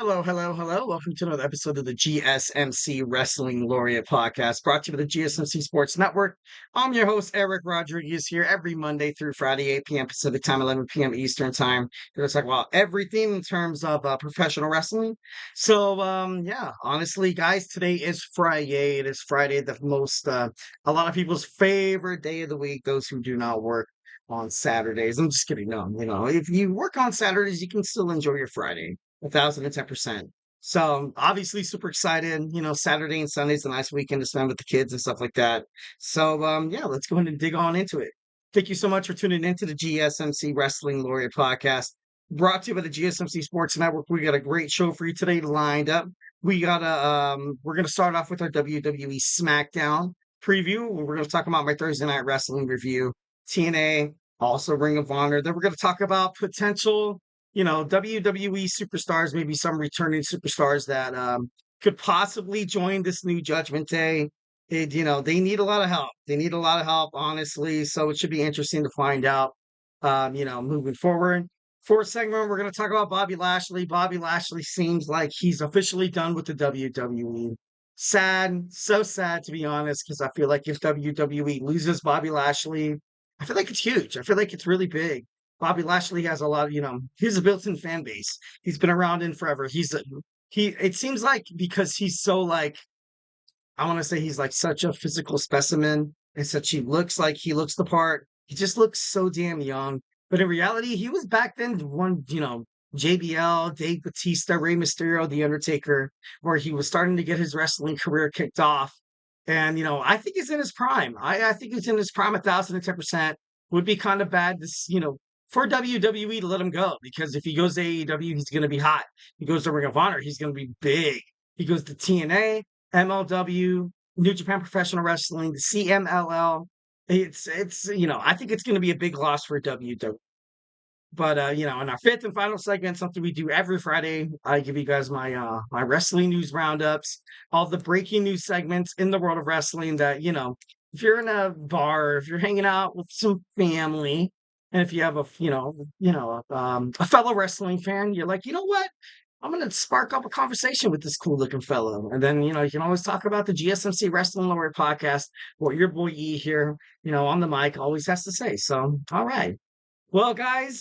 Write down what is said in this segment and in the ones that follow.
Hello, hello, hello. Welcome to another episode of the GSMC Wrestling Laureate Podcast, brought to you by the GSMC Sports Network. I'm your host, Eric Rodriguez, here every Monday through Friday, 8 p.m. Pacific Time, 11 p.m. Eastern Time. We're going to talk about everything in terms of professional wrestling. So, honestly, guys, today is Friday. It is Friday, a lot of people's favorite day of the week, those who do not work on Saturdays. I'm just kidding. No, if you work on Saturdays, you can still enjoy your Friday. 1,010%. So obviously super excited. Saturday and Sunday's a nice weekend to spend with the kids and stuff like that. So, let's go ahead and dig on into it. Thank you so much for tuning into the GSMC Wrestling Laureate Podcast, brought to you by the GSMC Sports Network. We got a great show for you today lined up. We're gonna start off with our WWE Smackdown preview. We're gonna talk about my Thursday night wrestling review, TNA, also Ring of Honor. Then we're gonna talk about potential WWE superstars, maybe some returning superstars that could possibly join this new Judgment Day. They need a lot of help. They need a lot of help, honestly. So it should be interesting to find out, moving forward. Fourth segment, we're going to talk about Bobby Lashley. Bobby Lashley seems like he's officially done with the WWE. Sad, so sad to be honest, because I feel like if WWE loses Bobby Lashley, I feel like it's huge. I feel like it's really big. Bobby Lashley has a lot of, he's a built-in fan base. He's been around in forever. It seems like because he's so like, I want to say he's like such a physical specimen and such he looks the part. He just looks so damn young. But in reality, he was back then one, JBL, Dave Batista, Rey Mysterio, The Undertaker, where he was starting to get his wrestling career kicked off. And, I think he's in his prime. I think he's in his prime 1,010%. Would be kind of bad for WWE to let him go, because if he goes to AEW, he's going to be hot. He goes to Ring of Honor, he's going to be big. He goes to TNA, MLW, New Japan Professional Wrestling, the CMLL. I think it's going to be a big loss for WWE. But in our fifth and final segment, something we do every Friday, I give you guys my wrestling news roundups, all the breaking news segments in the world of wrestling that, if you're in a bar, if you're hanging out with some family, and if you have a fellow wrestling fan, you're like, you know what? I'm going to spark up a conversation with this cool looking fellow. And then, you can always talk about the GSMC Wrestling Laureate Podcast, what your boy E here, on the mic always has to say. So, all right. Well, guys,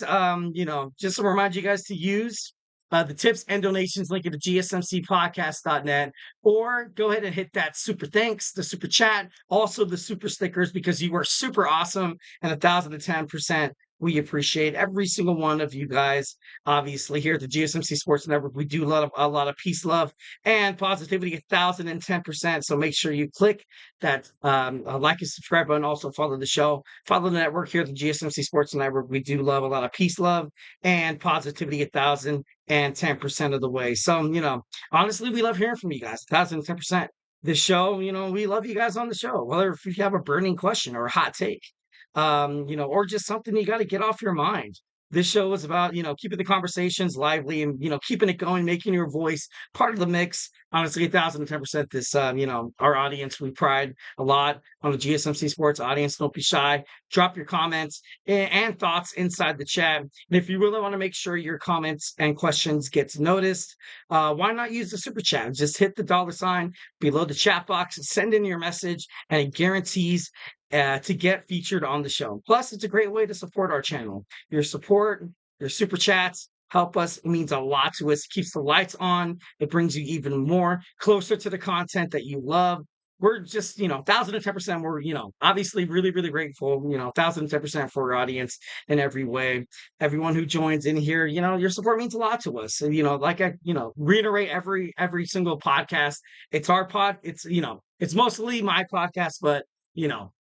just to remind you guys to use the tips and donations link at the gsmcpodcast.net, or go ahead and hit that super thanks, the super chat, also the super stickers, because you are super awesome and 1,010%. We appreciate every single one of you guys. Obviously, here at the GSMC Sports Network, we do a lot of peace, love, and positivity, 1,010%. So make sure you click that like and subscribe button. Also follow the show, follow the network here at the GSMC Sports Network. We do love a lot of peace, love, and positivity, 1,010% of the way. So, honestly, we love hearing from you guys, 1,010%. This show, we love you guys on the show, whether if you have a burning question or a hot take, or just something you got to get off your mind. This show is about, keeping the conversations lively and, keeping it going, making your voice part of the mix. Honestly, 1,010%. This, our audience, we pride a lot on the GSMC Sports audience. Don't be shy. Drop your comments and thoughts inside the chat. And if you really want to make sure your comments and questions gets noticed, why not use the super chat? Just hit the $ below the chat box, send in your message, and it guarantees to get featured on the show. Plus, it's a great way to support our channel. Your support, your super chats help us. It means a lot to us. It keeps the lights on. It brings you even more closer to the content that you love. We're just, 1,010%. We're, obviously really, really grateful, 1,010% for our audience in every way. Everyone who joins in here, your support means a lot to us. And, like I, reiterate every single podcast. It's our it's mostly my podcast, but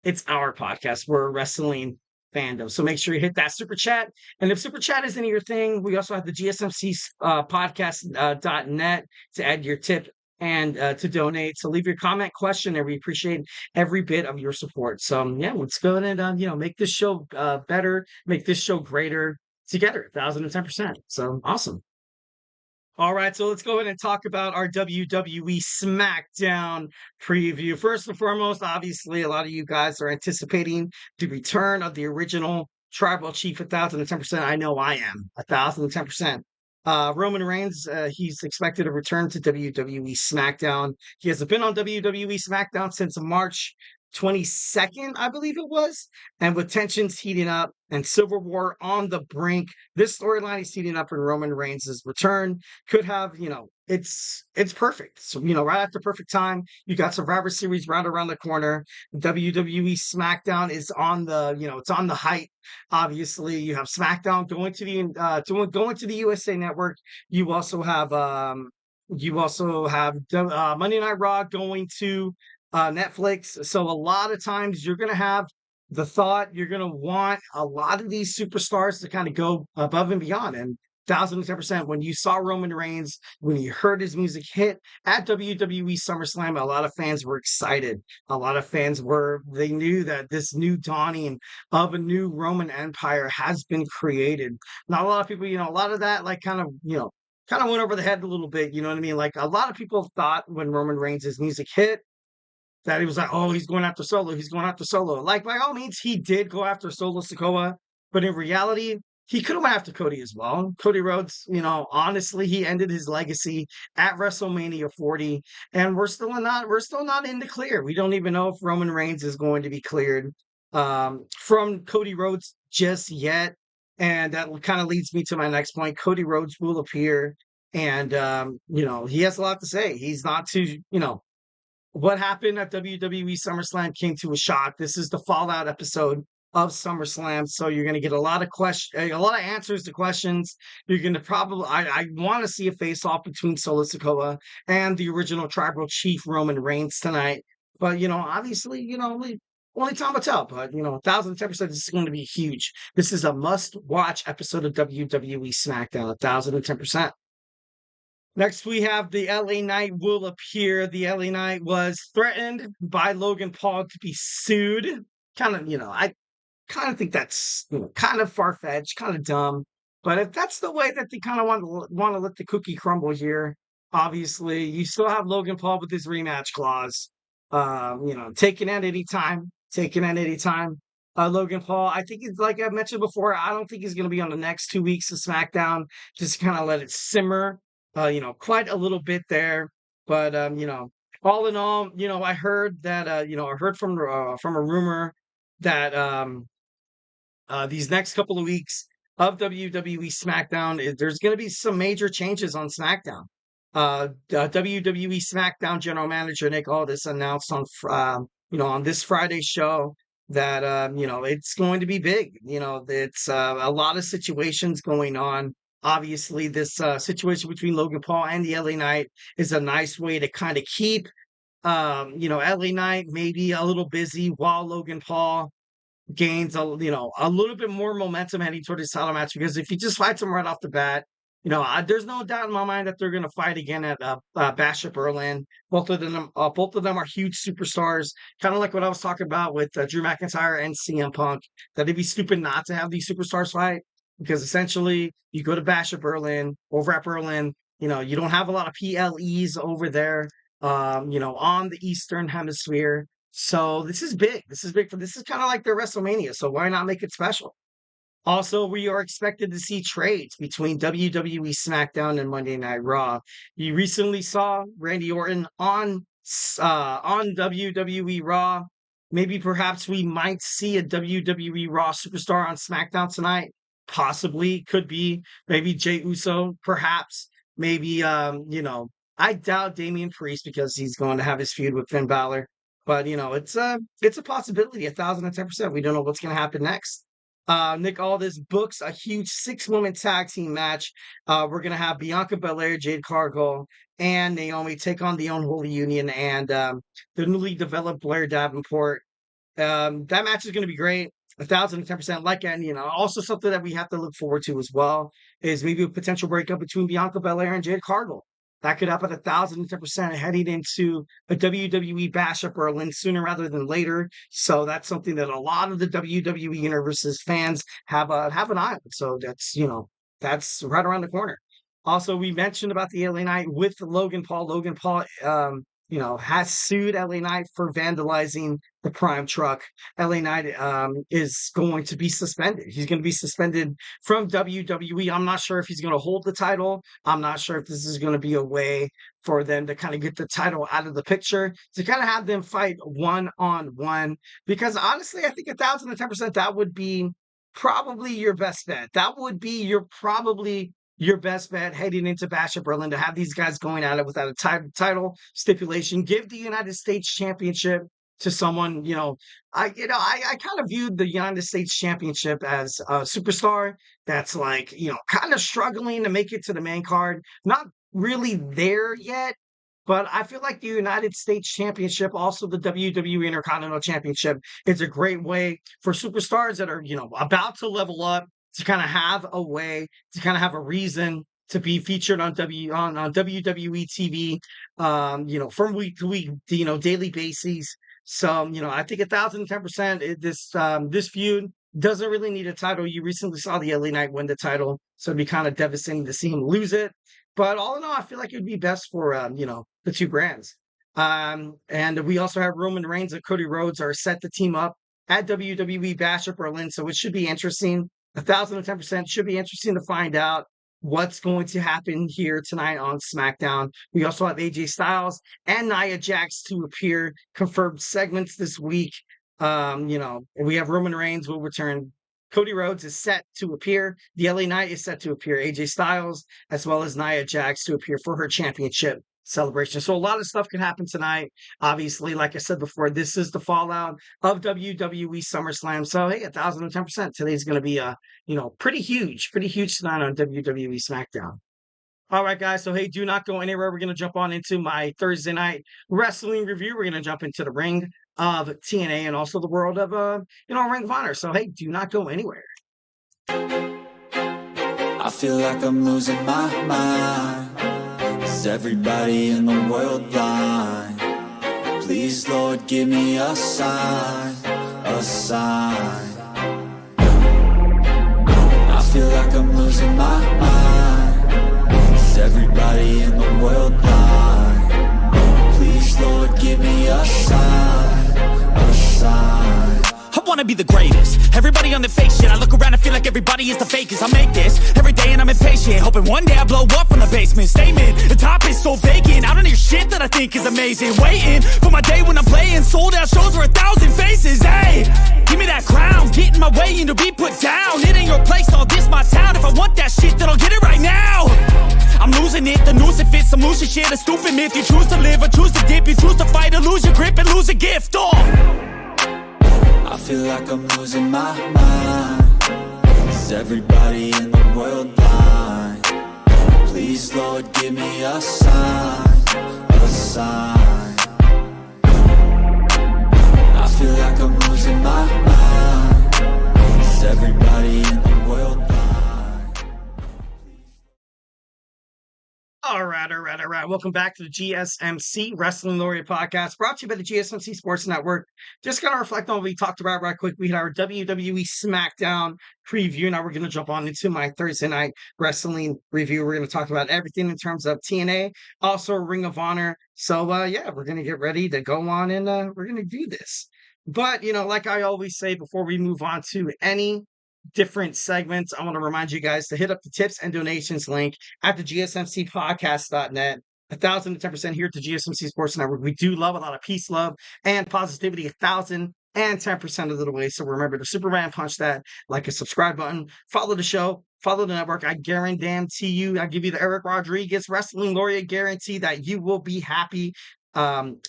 it's our podcast. We're a wrestling fandom. So make sure you hit that super chat. And if super chat isn't your thing, we also have the GSMC podcast.net to add your tip and to donate. So leave your comment, question, and we appreciate every bit of your support. So let's go ahead and, make this show better, make this show greater together, 1,010%. So awesome. All right, so let's go ahead and talk about our WWE Smackdown preview. First and foremost, obviously, a lot of you guys are anticipating the return of the original Tribal Chief, 1,010%. I know I am, 1,010%. Roman Reigns, he's expected to return to WWE SmackDown. He hasn't been on WWE SmackDown since March 22nd, I believe it was. And with tensions heating up and Civil War on the brink, this storyline is heating up, and Roman Reigns' return could have, it's perfect. So, right after perfect time, you got Survivor Series right around the corner. WWE SmackDown is on it's on the height. Obviously, you have SmackDown going to the USA Network. You also have Monday Night Raw going to Netflix. So a lot of times you're gonna have the thought you're gonna want a lot of these superstars to kind of go above and beyond. And 1010%, when you saw Roman Reigns, when you heard his music hit at WWE SummerSlam, a lot of fans were excited. A lot of fans they knew that this new dawning of a new Roman Empire has been created. Not a lot of people, a lot of that, like, kind of went over the head a little bit. You know what I mean? Like, a lot of people thought when Roman Reigns' music hit that he was like, oh, he's going after Solo. He's going after Solo. Like, by all means, he did go after Solo Sikoa, but in reality, he could have went after Cody as well. Cody Rhodes, honestly, he ended his legacy at WrestleMania 40, and we're still not in the clear. We don't even know if Roman Reigns is going to be cleared from Cody Rhodes just yet. And that kind of leads me to my next point. Cody Rhodes will appear, and he has a lot to say. He's not too, what happened at WWE SummerSlam came to a shock. This is the fallout episode of SummerSlam, so you're going to get a lot of answers to questions. You're going to I want to see a face-off between Solo Sikoa and the original Tribal Chief Roman Reigns tonight. But obviously, only time will tell. But 1010%, this is going to be huge. This is a must-watch episode of WWE SmackDown. 1010%. Next, we have the LA Knight will appear. The LA Knight was threatened by Logan Paul to be sued. I kind of think that's kind of far-fetched, kind of dumb. But if that's the way that they kind of want to let the cookie crumble here, obviously you still have Logan Paul with his rematch clause. Taking at any time, Logan Paul, I think it's like I mentioned before. I don't think he's going to be on the next 2 weeks of SmackDown. Just kind of let it simmer. Quite a little bit there, but all in all, I heard that I heard from a rumor that these next couple of weeks of WWE SmackDown, there's going to be some major changes on SmackDown. WWE SmackDown General Manager Nick Aldis announced on this Friday show that it's going to be big. It's a lot of situations going on. Obviously, this situation between Logan Paul and the LA Knight is a nice way to kind of keep LA Knight maybe a little busy while Logan Paul gains a little bit more momentum heading toward his title match. Because if he just fights him right off the bat, there's no doubt in my mind that they're going to fight again at Bash at Berlin. Both of them are huge superstars, kind of like what I was talking about with Drew McIntyre and CM Punk. That it'd be stupid not to have these superstars fight, because essentially you go to Bash at Berlin. Over at Berlin, you don't have a lot of PLEs over there, on the Eastern Hemisphere. So this is big. This is kind of like their WrestleMania. So why not make it special? Also, we are expected to see trades between WWE SmackDown and Monday Night Raw. You recently saw Randy Orton on WWE Raw. Maybe perhaps we might see a WWE Raw superstar on SmackDown tonight. Possibly, could be maybe Jey Uso, perhaps. Maybe I doubt Damien Priest, because he's going to have his feud with Finn Balor. But it's a possibility, 1010%. We don't know what's going to happen next. Nick Aldis books a huge 6-woman tag team match. We're going to have Bianca Belair, Jade Cargill, and Naomi take on the Unholy Union and the newly developed Blair Davenport. That match is going to be great. 1010%. Like, and also something that we have to look forward to as well is maybe a potential breakup between Bianca Belair and Jade Cargill. That could happen 1010%, heading into a WWE Bash at Berlin sooner rather than later. So that's something that a lot of the WWE Universe's fans have an eye on. So that's right around the corner. Also, we mentioned about the LA Knight with Logan Paul. Logan Paul has sued LA Knight for vandalizing the Prime truck. LA Knight is going to be suspended. He's going to be suspended from WWE. I'm not sure if he's going to hold the title. I'm not sure if this is going to be a way for them to kind of get the title out of the picture, to kind of have them fight one-on-one. Because honestly, I think 1,010% that would be probably your best bet. That would be your best bet heading into Bash at Berlin, to have these guys going at it without a title stipulation. Give the United States Championship to someone. I kind of viewed the United States Championship as a superstar that's like, kind of struggling to make it to the main card. Not really there yet. But I feel like the United States Championship, also the WWE Intercontinental Championship, is a great way for superstars that are, about to level up, to kind of have a way, to kind of have a reason to be featured on WWE TV, from week to week, daily basis. So, I think 1,010%, this feud doesn't really need a title. You recently saw the LA Knight win the title, so it'd be kind of devastating to see him lose it. But all in all, I feel like it would be best for, the two brands. And we also have Roman Reigns and Cody Rhodes are set to team up at WWE Bash at Berlin. So it should be interesting. 1,010% should be interesting to find out what's going to happen here tonight on SmackDown. We also have AJ Styles and Nia Jax to appear, confirmed segments this week. We have Roman Reigns will return. Cody Rhodes is set to appear. The LA Knight is set to appear. AJ Styles, as well as Nia Jax, to appear for her championship celebration. So a lot of stuff can happen tonight. Obviously, like I said before, this is the fallout of WWE SummerSlam. So hey, 1,010%. Today's going to be pretty huge tonight on WWE Smackdown. All right, guys. So, hey, do not go anywhere. We're going to jump on into my Thursday night wrestling review. We're going to jump into the ring of TNA and also the world of, Ring of Honor. So, hey, do not go anywhere. I feel like I'm losing my mind. Is everybody in the world blind? Please, Lord, give me a sign, a sign. I feel like I'm losing my mind. Is everybody in the world blind? Please, Lord, give me a sign, a sign. I wanna be the greatest. Everybody on the fake shit. I look around and feel like everybody is the fakest. I make this every day and I'm impatient, hoping one day I blow up from the basement. Statement, the top is so vacant. I don't hear shit that I think is amazing. Waiting for my day when I'm playing sold out shows for 1,000 faces. Hey, give me that crown, get in my way and to be put down. It ain't your place, all this my town. If I want that shit, then I'll get it right now. I'm losing it, the noose it fits, some losing shit, a stupid myth. You choose to live or choose to dip, you choose to fight or lose your grip and lose a gift. I feel like I'm losing my mind. Is everybody in the world blind? Please, Lord, give me a sign, a sign. I feel like I'm losing my mind. Is everybody in the world blind? All right. Welcome back to the GSMC Wrestling Laureate Podcast, brought to you by the GSMC Sports Network. Just going to reflect on what we talked about right quick. We had our WWE Smackdown preview. Now we're going to jump on into my Thursday night wrestling review. We're going to talk about everything in terms of TNA, also Ring of Honor. So, we're going to get ready to go on and we're going to do this. But, like I always say before we move on to any different segments, I want to remind you guys to hit up the tips and donations link at the GSMCpodcast.net. 1,010% here at the GSMC Sports Network. We do love a lot of peace, love, and positivity. 1,010% of the way. So remember to Superman punch that like a subscribe button. Follow the show. Follow the network. I guarantee you. I give you the Eric Rodriguez Wrestling Laureate guarantee that you will be happy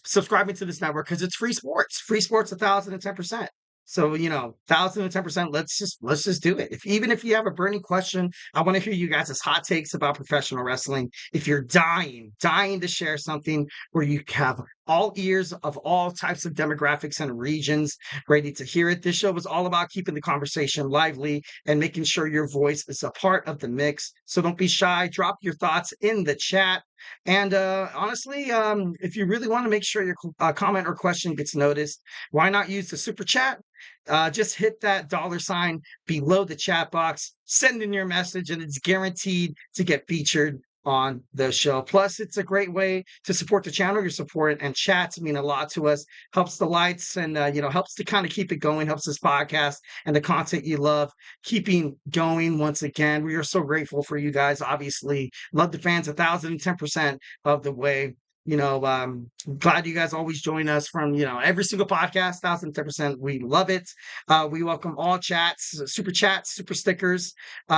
subscribing to this network because it's free sports. Free sports, 1,010%. So, 1,010%, let's just do it. Even if you have a burning question, I want to hear you guys' hot takes about professional wrestling. If you're dying to share something where you have all ears of all types of demographics and regions ready to hear it. This show is all about keeping the conversation lively and making sure your voice is a part of the mix. So don't be shy. Drop your thoughts in the chat. And honestly, if you really want to make sure your comment or question gets noticed, why not use the super chat? Just hit that $sign below the chat box, send in your message, and it's guaranteed to get featured on the show. Plus, it's a great way to support the channel. Your support and chats mean a lot to us. Helps the lights and helps to kind of keep it going. Helps this podcast and the content you love keeping going. Once again, we are so grateful for you guys. Obviously, love the fans 1,010% of the way. Glad you guys always join us from every single podcast. 1,010%. We love it. We welcome all chats, super chats, super stickers.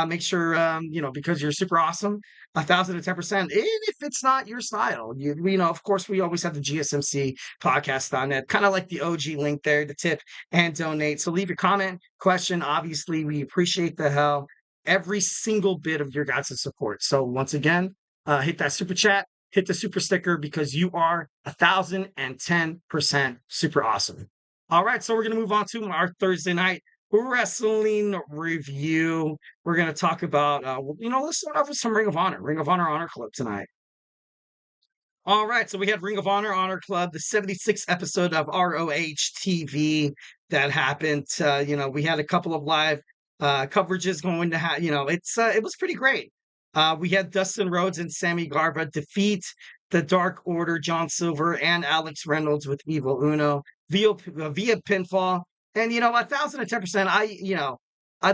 Make sure because you're super awesome. 1,010%. And if it's not your style, of course, we always have the GSMC podcast.net, kind of like the OG link there, the tip and donate. So leave your comment, question. Obviously, we appreciate the hell every single bit of your guys' support. So once again, hit that super chat, hit the super sticker, because you are 1,010% super awesome. All right, so we're gonna move on to our Thursday night wrestling review. We're going to talk about, let's start off with some Ring of Honor Honor Club tonight. All right, so we had Ring of Honor Club, the 76th episode of ROH TV that happened. We had a couple of live coverages going to have, it was pretty great. We had Dustin Rhodes and Sammy Guevara defeat the Dark Order, John Silver and Alex Reynolds with Evil Uno via pinfall. And 1,010%.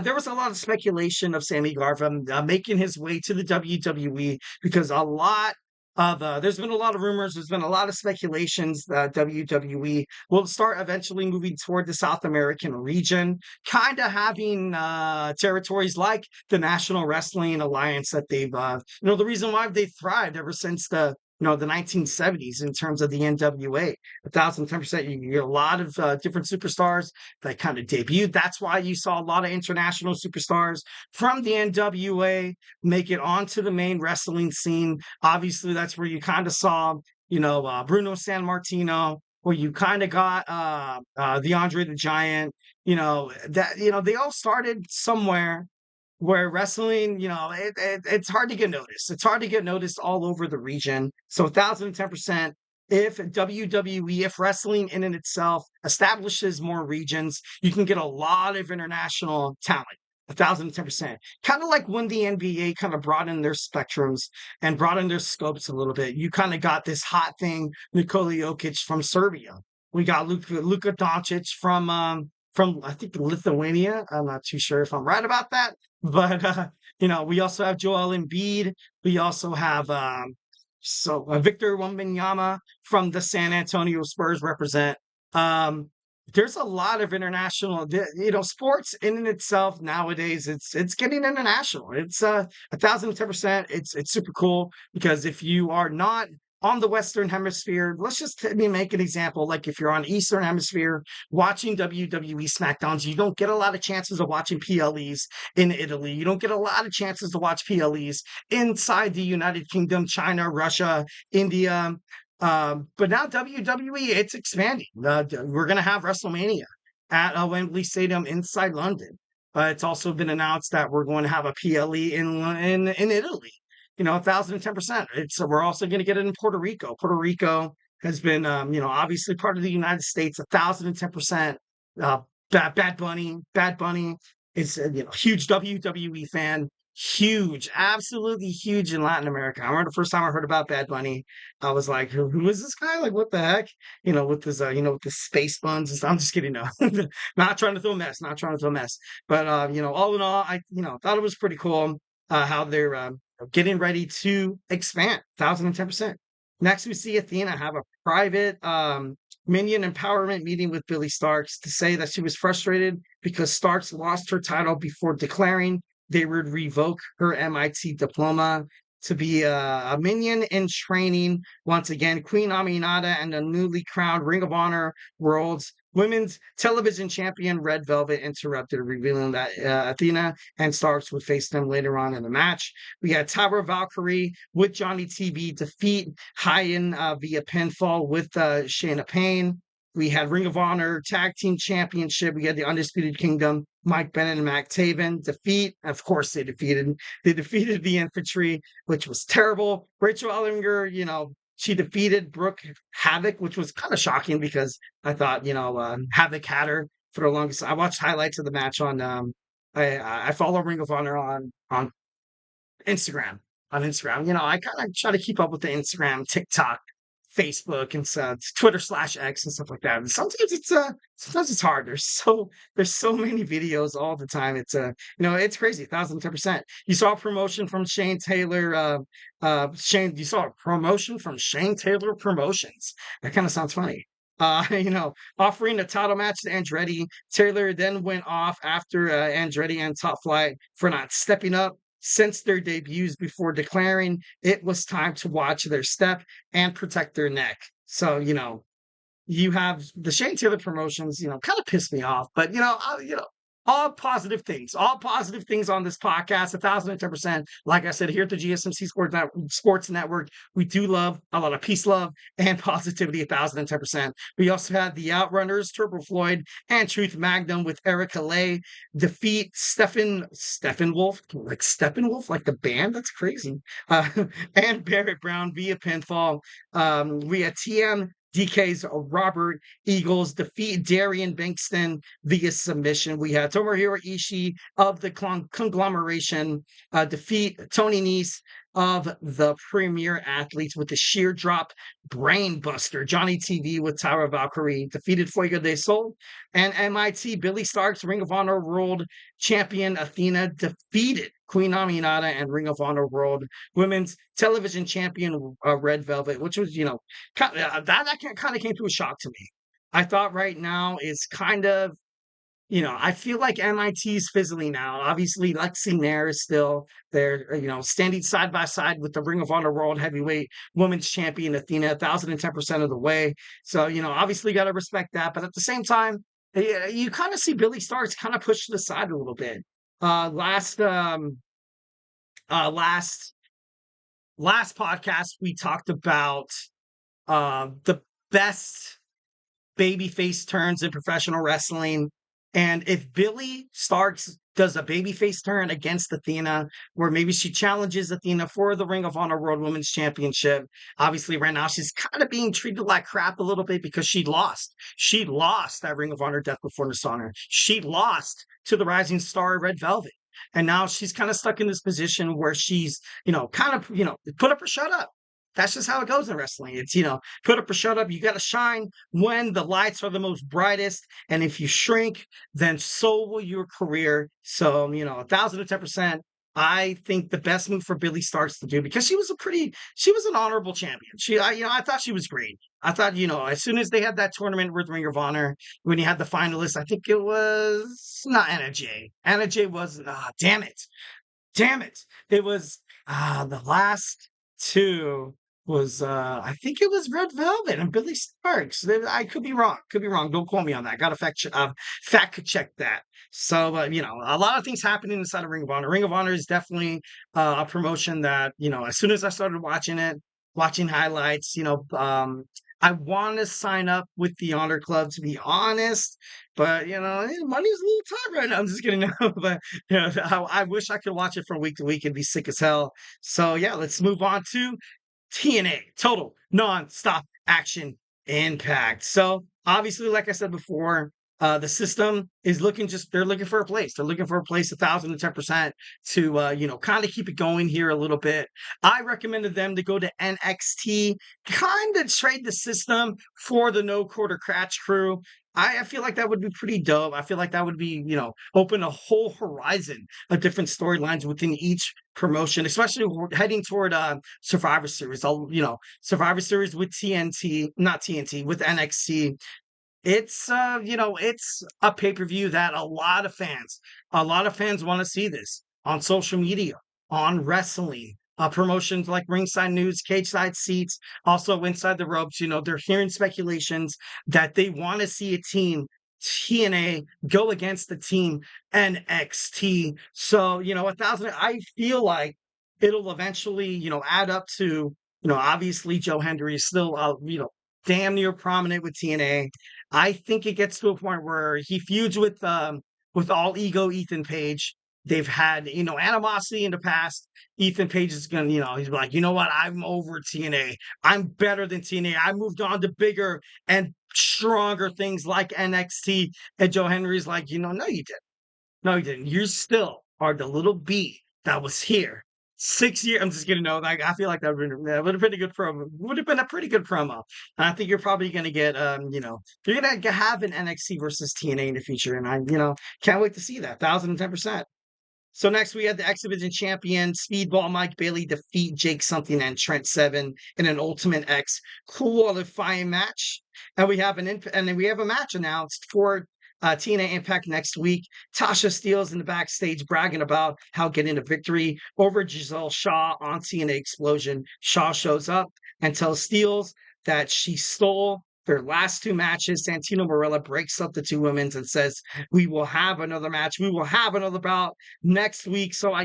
There was a lot of speculation of Sammy Guevara making his way to the WWE, because there's been a lot of rumors. There's been a lot of speculations that WWE will start eventually moving toward the South American region, kind of having territories like the National Wrestling Alliance that they've, the reason why they thrived ever since the 1970s in terms of the NWA. 1,010%. You get a lot of different superstars that kind of debuted. That's why you saw a lot of international superstars from the NWA make it onto the main wrestling scene. Obviously, that's where you kind of saw, Bruno Sammartino, where you kind of got the Andre the Giant. They all started somewhere where wrestling, it's hard to get noticed. It's hard to get noticed all over the region. So 1,010%. If WWE, if wrestling in and itself establishes more regions, you can get a lot of international talent. 1,010%. Kind of like when the NBA kind of broadened their spectrums and broadened their scopes a little bit. You kind of got this hot thing, Nikola Jokic from Serbia. We got Luka Doncic from I think Lithuania. I'm not too sure if I'm right about that, but we also have Joel Embiid. We also have Victor Wembanyama from the San Antonio Spurs represent. There's a lot of international, sports in and itself nowadays. It's getting international. It's 1,010%. It's super cool, because if you are not on the Western Hemisphere, let's just make an example. Like if you're on Eastern Hemisphere watching WWE Smackdowns, you don't get a lot of chances of watching PLEs in Italy. You don't get a lot of chances to watch PLEs inside the United Kingdom, China, Russia, India. But now WWE, it's expanding. We're going to have WrestleMania at Wembley Stadium inside London. It's also been announced that we're going to have a PLE in Italy. 1,010%. We're also going to get it in Puerto Rico. Puerto Rico has been, obviously part of the United States. 1,010%. Bad Bunny is a huge WWE fan. Huge, absolutely huge in Latin America. I remember the first time I heard about Bad Bunny, I was like, who is this guy? Like, what the heck? With his, with the space buns. I'm just kidding. No, not trying to throw a mess. But, all in all, I, thought it was pretty cool how they're getting ready to expand. 1,010%. Next, we see Athena have a private minion empowerment meeting with Billy Starks to say that she was frustrated because Starks lost her title before declaring they would revoke her MIT diploma. To be a minion in training. Once again, Queen Aminata and the newly crowned Ring of Honor World's Women's Television Champion Red Velvet interrupted, revealing that Athena and Starks would face them later on in the match. We had Tyra Valkyrie with Johnny TV defeat Hyen via pinfall with Shayna Payne. We had Ring of Honor Tag Team Championship. We had the Undisputed Kingdom, Mike Bennett and Mac Taven defeat. Of course, they defeated the Infantry, which was terrible. Rachel Ellinger, she defeated Brooke Havoc, which was kind of shocking because I thought, Havoc had her for the longest. I watched highlights of the match on. I follow Ring of Honor on Instagram. on Instagram. I kind of try to keep up with the Instagram, TikTok, Facebook, and Twitter/X and stuff like that. And sometimes it's hard. There's so many videos all the time. It's crazy. 1,010%. You saw a promotion from Shane Taylor. You saw a promotion from Shane Taylor Promotions. That kind of sounds funny. Offering a title match to Andretti. Taylor then went off after Andretti and Top Flight for not stepping up since their debuts before declaring it was time to watch their step and protect their neck. So, you have the Shane Taylor Promotions, kind of pissed me off, but all positive things on this podcast, 1,010%. Like I said, here at the GSMC Sports Network, we do love a lot of peace, love, and positivity, 1,010%. We also had the Outrunners, Turbo Floyd, and Truth Magnum with Erica Lay defeat Steppenwolf, like the band. That's crazy. And Barrett Brown via pinfall. We had DK's Robert Eagles defeat Darian Bankston via submission. We had Tomohiro Ishii of the conglomeration defeat Tony Nese of the Premier Athletes with the sheer drop brainbuster. Johnny TV with Tyra Valkyrie defeated Fuego de Sol. And MIT Billy Starks, Ring of Honor World Champion Athena defeated Queen Aminata and Ring of Honor World Women's Television Champion Red Velvet, which was, that kind of came to a shock to me. I thought right now is kind of, I feel like MIT's fizzling out. Obviously, Lexi Nair is still there, standing side by side with the Ring of Honor World Heavyweight Women's Champion Athena, 1,010% of the way. So, obviously got to respect that. But at the same time, you kind of see Billy Starks kind of pushed to the side a little bit. Last podcast, we talked about the best babyface turns in professional wrestling. And if Billy Starks does a babyface turn against Athena, where maybe she challenges Athena for the Ring of Honor World Women's Championship, obviously right now she's kind of being treated like crap a little bit because she lost. She lost that Ring of Honor Death Before Dishonor. She lost to the Rising Star Red Velvet. And now she's kind of stuck in this position where she's, put up or shut up. That's just how it goes in wrestling. It's, put up or shut up. You got to shine when the lights are the most brightest. And if you shrink, then so will your career. So, 1,010%. I think the best move for Billy Starks to do, because she was an honorable champion. I thought she was great. I thought, as soon as they had that tournament with Ring of Honor, when you had the finalists, I think it was not Anna Jay. Anna Jay was, damn it. It was the last two was I think it was Red Velvet and Billy Starks. I could be wrong. Don't quote me on that. Got to fact check that. So, a lot of things happening inside of Ring of Honor. Ring of Honor is definitely a promotion that, as soon as I started watching highlights, I want to sign up with the Honor Club, to be honest, but money's a little tight right now. I'm just kidding. But I wish I could watch it from week to week and be sick as hell. So yeah, let's move on to TNA, Total Non-Stop Action Impact. So obviously, like I said before, the system is they're looking for a place. They're looking for a place 1,010% to, kind of keep it going here a little bit. I recommended them to go to NXT, kind of trade the system for the No Quarter Cratch crew. I feel like that would be pretty dope. I feel like that would be, open a whole horizon of different storylines within each promotion, especially heading toward Survivor Series. Survivor Series with with NXT. It's it's a pay-per-view that a lot of fans want to see this on social media, on wrestling. Promotions like Ringside News, Cage Side Seats, also Inside the Ropes, they're hearing speculations that they want to see a team TNA go against the team NXT. So, 1,000, I feel like it'll eventually, add up to, obviously Joe Hendry is still, damn near prominent with TNA. I think it gets to a point where he feuds with All Ego Ethan Page. They've had, animosity in the past. Ethan Page is going to, he's like, you know what? I'm over TNA. I'm better than TNA. I moved on to bigger and stronger things like NXT. And Joe Henry's like, no, you didn't. No, you didn't. You still are the little bee that was here 6 years. I'm just kidding. No, like I feel like that would have been a good promo. Would have been a pretty good promo. And I think you're probably going to get, you're going to have an NXT versus TNA in the future, and I, can't wait to see that. 1,010%. So next we had the X Division champion Speedball Mike Bailey defeat Jake Something and Trent Seven in an Ultimate X qualifying match, and then we have a match announced for TNA Impact next week. Tasha Steelz in the backstage bragging about how getting a victory over Giselle Shaw on TNA Explosion. Shaw shows up and tells Steelz that she stole their last two matches. Santino Marella breaks up the two women's and says, we will have another match. We will have another bout next week. So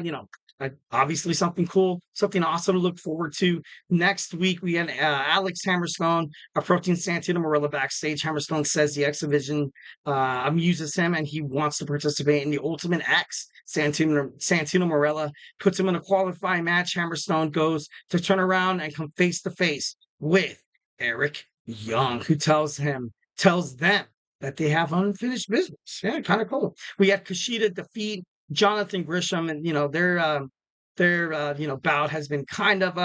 obviously something cool, something awesome to look forward to. Next week, we had Alex Hammerstone approaching Santino Marella backstage. Hammerstone says the X Division amuses him and he wants to participate in the Ultimate X. Santino Marella puts him in a qualifying match. Hammerstone goes to turn around and come face to face with Eric Young, who tells them that they have unfinished business. Yeah, kind of cool. We had Kushida defeat Jonathan Grisham, and their bout has been kind of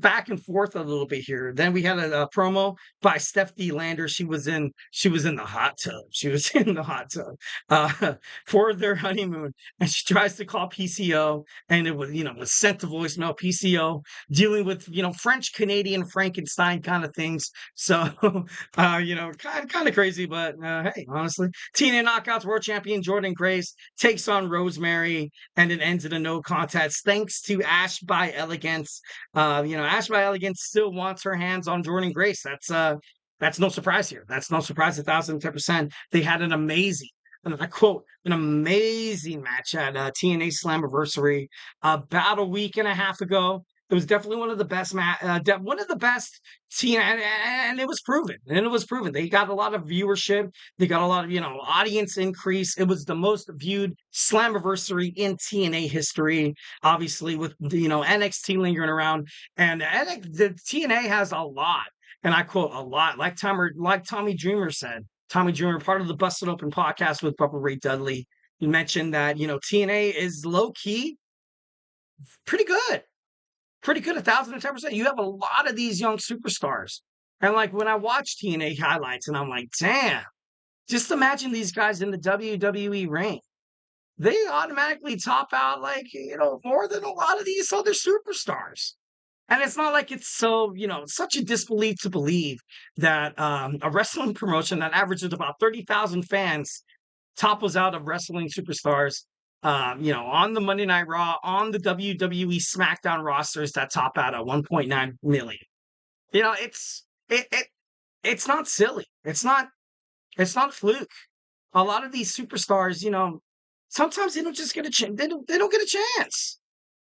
back and forth a little bit here. Then we had a promo by Steph D. Lander. She was in the hot tub. She was in the hot tub for their honeymoon, and she tries to call PCO, and it was sent to voicemail. PCO dealing with French Canadian Frankenstein kind of things. So kind of crazy, but hey, honestly, TNA Knockouts World Champion Jordynne Grace takes on Rosemary, and it ends in a no contest thanks to Ash by Elegance. Ash by Elegance still wants her hands on Jordynne Grace. That's no surprise here. That's no surprise. 1,010%. They had an amazing, and I quote, an amazing match at TNA Slammiversary about a week and a half ago. It was definitely one of the best TNA, and it was proven. They got a lot of viewership. They got a lot of audience increase. It was the most viewed Slammiversary in TNA history. Obviously, with NXT lingering around, and the TNA has a lot, and I quote, a lot. Like Tommy Dreamer said. Tommy Dreamer, part of the Busted Open podcast with Bubba Ray Dudley, he mentioned that TNA is low key, pretty good. 1,010%. You have a lot of these young superstars. And like when I watch TNA highlights and I'm like, damn, just imagine these guys in the WWE ring. They automatically top out more than a lot of these other superstars. And it's not like it's so, such a disbelief to believe that a wrestling promotion that averages about 30,000 fans topples out of wrestling superstars on the Monday Night Raw, on the WWE SmackDown rosters that top out at 1.9 million. It's not silly. It's not fluke. A lot of these superstars, sometimes they don't just get a chance. They don't get a chance.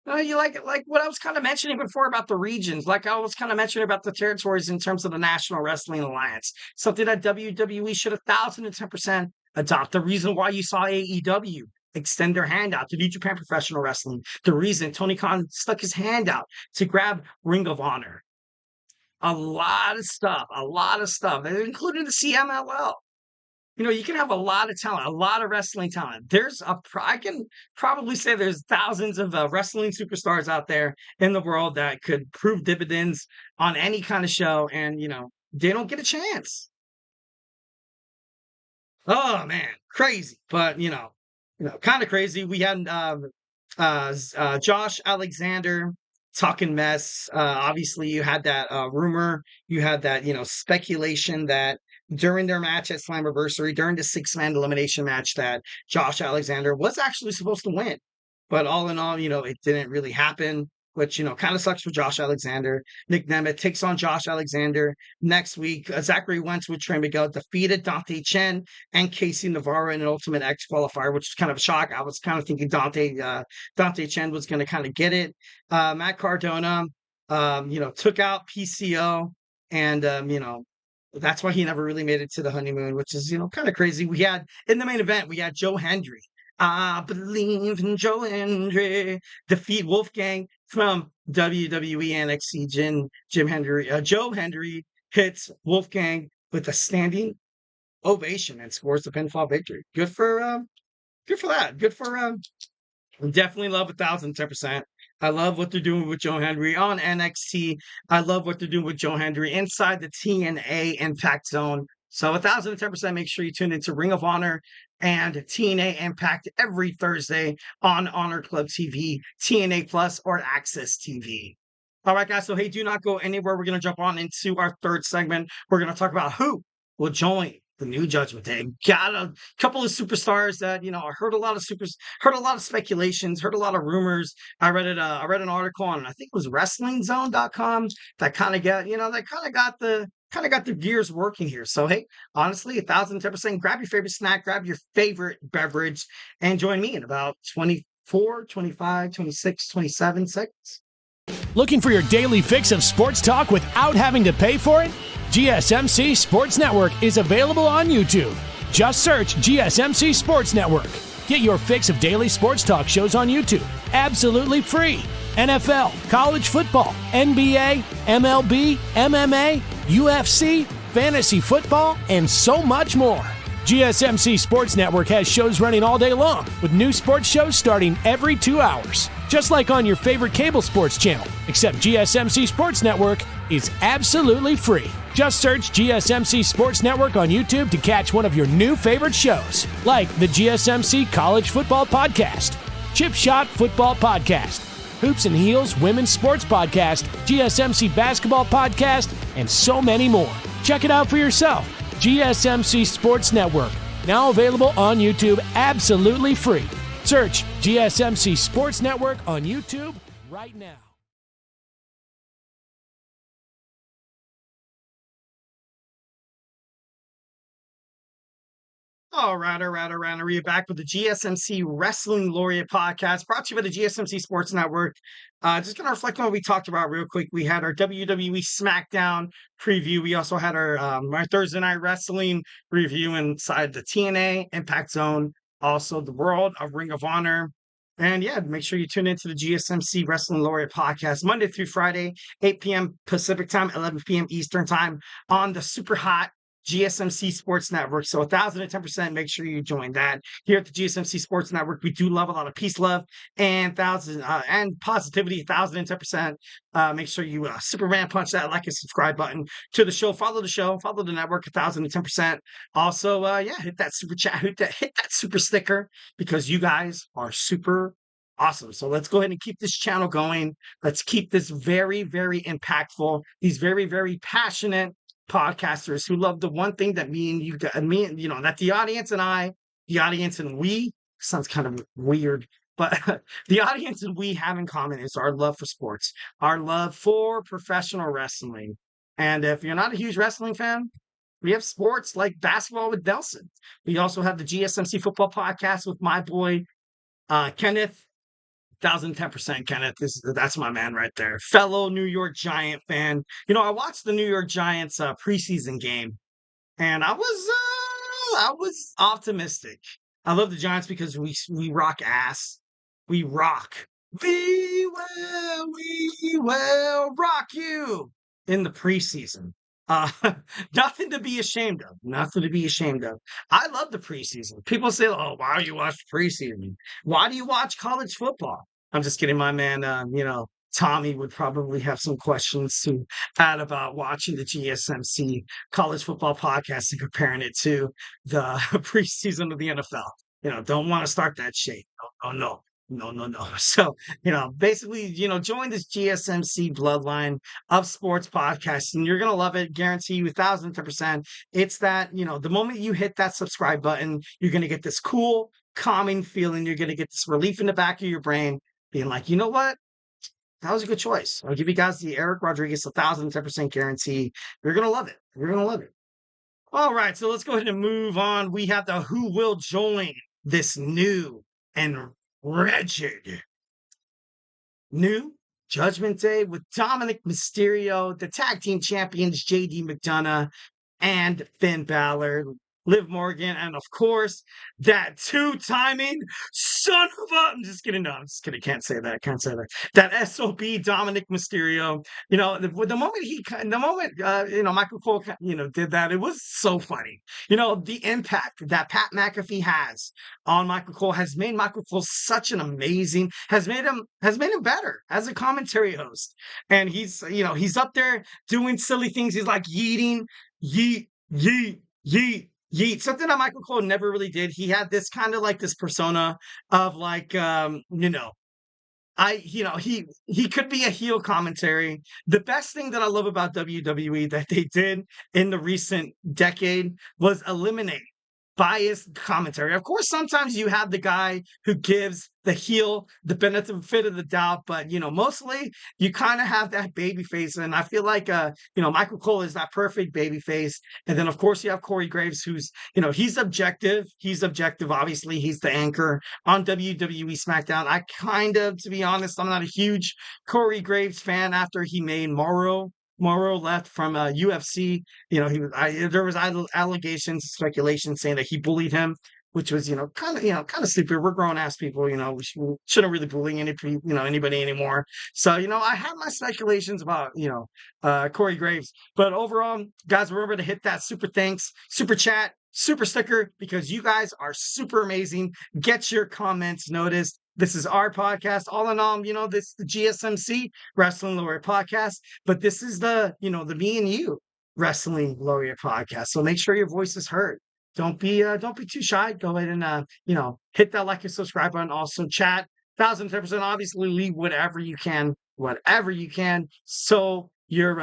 You like what I was kind of mentioning before about the regions, like I was kind of mentioning about the territories in terms of the National Wrestling Alliance, something that WWE should 1,010% adopt. The reason why you saw AEW extend their hand out to New Japan Professional Wrestling. The reason Tony Khan stuck his hand out to grab Ring of Honor. A lot of stuff, including the CMLL. You can have a lot of talent, a lot of wrestling talent. I can probably say there's thousands of wrestling superstars out there in the world that could prove dividends on any kind of show, and they don't get a chance. Oh man, crazy, but kind of crazy. We had Josh Alexander talking mess. Obviously, you had that rumor. You had that speculation that during their match at Slammiversary, during the 6-man elimination match, that Josh Alexander was actually supposed to win. But all in all, it didn't really happen, which, kind of sucks for Josh Alexander. Nick Nemeth takes on Josh Alexander next week. Zachary Wentz with Trey Miguel defeated Dante Chen and Casey Navarro in an Ultimate X qualifier, which is kind of a shock. I was kind of thinking Dante Chen was going to kind of get it. Matt Cardona, took out PCO, and, that's why he never really made it to the honeymoon, which is, kind of crazy. We had, in the main event, we had Joe Hendry. I believe in Joe Hendry. Defeat Wolfgang from WWE NXT. Jim Hendry. Joe Hendry hits Wolfgang with a standing ovation and scores the pinfall victory. Good for that. Definitely love 1,010%. I love what they're doing with Joe Hendry on NXT. I love what they're doing with Joe Hendry inside the TNA Impact Zone. So 1010%, make sure you tune into Ring of Honor and TNA Impact every Thursday on Honor Club TV, TNA Plus, or Access TV. All right, guys. So, hey, do not go anywhere. We're going to jump on into our third segment. We're going to talk about who will join the new Judgment Day. Got a couple of superstars that, I heard a lot of speculations, heard a lot of rumors. I read an article on, I think it was WrestlingZone.com that kind of got the gears working here. So, hey, honestly, 1010%, grab your favorite snack, grab your favorite beverage, and join me in about 24, 25, 26, 27 seconds. Looking for your daily fix of sports talk without having to pay for it? GSMC Sports Network is available on YouTube. Just search GSMC Sports Network. Get your fix of daily sports talk shows on YouTube, absolutely free. NFL, college football, NBA, MLB, MMA, UFC, fantasy football, and so much more. GSMC Sports Network has shows running all day long, with new sports shows starting every 2 hours. Just like on your favorite cable sports channel, except GSMC Sports Network is absolutely free. Just search GSMC Sports Network on YouTube to catch one of your new favorite shows, like the GSMC College Football Podcast, Chip Shot Football Podcast, Hoops and Heels Women's Sports Podcast, GSMC Basketball Podcast, and so many more. Check it out for yourself. GSMC Sports Network, now available on YouTube absolutely free. Search GSMC Sports Network on YouTube right now. All right. We're back with the GSMC Wrestling Laureate Podcast, brought to you by the GSMC Sports Network. Just going to reflect on what we talked about real quick. We had our WWE Smackdown preview. We also had our Thursday Night Wrestling review inside the TNA Impact Zone, also the World of Ring of Honor. And yeah, make sure you tune into the GSMC Wrestling Laureate Podcast Monday through Friday, 8 p.m. Pacific Time, 11 p.m. Eastern Time on the super hot GSMC Sports Network. So 1010%, make sure you join that. Here at the GSMC Sports Network, we do love a lot of peace, love, and positivity. 1010%. Make sure you Superman punch that like and subscribe button to the show. Follow the network. 1010%. Also, hit that super chat, hit that super sticker, because you guys are super awesome. So let's go ahead and keep this channel going. Let's keep this very, very impactful. These very, very passionate podcasters who love the one thing that that the audience and we, sounds kind of weird, but the audience and we have in common is our love for sports, our love for professional wrestling. And if you're not a huge wrestling fan, we have sports like basketball with Nelson. We also have the GSMC Football Podcast with my boy Kenneth. 1010%, Kenneth. That's my man right there. Fellow New York Giant fan. I watched the New York Giants preseason game, and I was optimistic. I love the Giants because we rock ass. We rock. We will rock you in the preseason. Nothing to be ashamed of. Nothing to be ashamed of. I love the preseason. People say, "Oh, why do you watch preseason? Why do you watch college football?" I'm just kidding. My man, Tommy would probably have some questions to add about watching the GSMC College Football Podcast and comparing it to the preseason of the NFL. Don't want to start that shit. No. So, basically, join this GSMC bloodline of sports podcasts, and you're going to love it. Guarantee you 1010%. It's that, the moment you hit that subscribe button, you're going to get this cool, calming feeling. You're going to get this relief in the back of your brain, being like, you know what? That was a good choice. I'll give you guys the Eric Rodriguez 1010% guarantee. You're going to love it. You're going to love it. All right, so let's go ahead and move on. We have the who will join this new and wretched new Judgment Day with Dominic Mysterio, the tag team champions JD McDonough and Finn Balor. Liv Morgan, and of course, that two-timing son of a... I'm just kidding. No, I'm just kidding. Can't say that. Can't say that. That SOB Dominic Mysterio. The moment Michael Cole, did that, it was so funny. The impact that Pat McAfee has on Michael Cole has made Michael Cole has made him better as a commentary host. And he's up there doing silly things. He's like yeeting, yeet, yeet, yeet. Yeet, something that Michael Cole never really did. He had this kind of like this persona of like, he could be a heel commentary. The best thing that I love about WWE that they did in the recent decade was eliminate biased commentary. Of course, sometimes you have the guy who gives the heel the benefit of the doubt, but mostly you kind of have that baby face. And I feel like Michael Cole is that perfect baby face. And then of course you have Corey Graves, who's he's objective. Obviously, he's the anchor on WWE Smackdown. I to be honest, I'm not a huge Corey Graves fan after he made Morrow left from UFC. There was allegations, speculation saying that he bullied him, which was kind of stupid. We're grown ass people, we shouldn't really bully anybody anymore. So I have my speculations about Corey Graves, but overall, guys, remember to hit that super thanks, super chat, super sticker, because you guys are super amazing. Get your comments noticed. This is our podcast. All in all, this is the GSMC Wrestling Laureate Podcast, but this is the Me and You Wrestling Laureate Podcast. So make sure your voice is heard. Don't be too shy. Go ahead and hit that like and subscribe button. Also chat 1,010%. Obviously, leave whatever you can. So your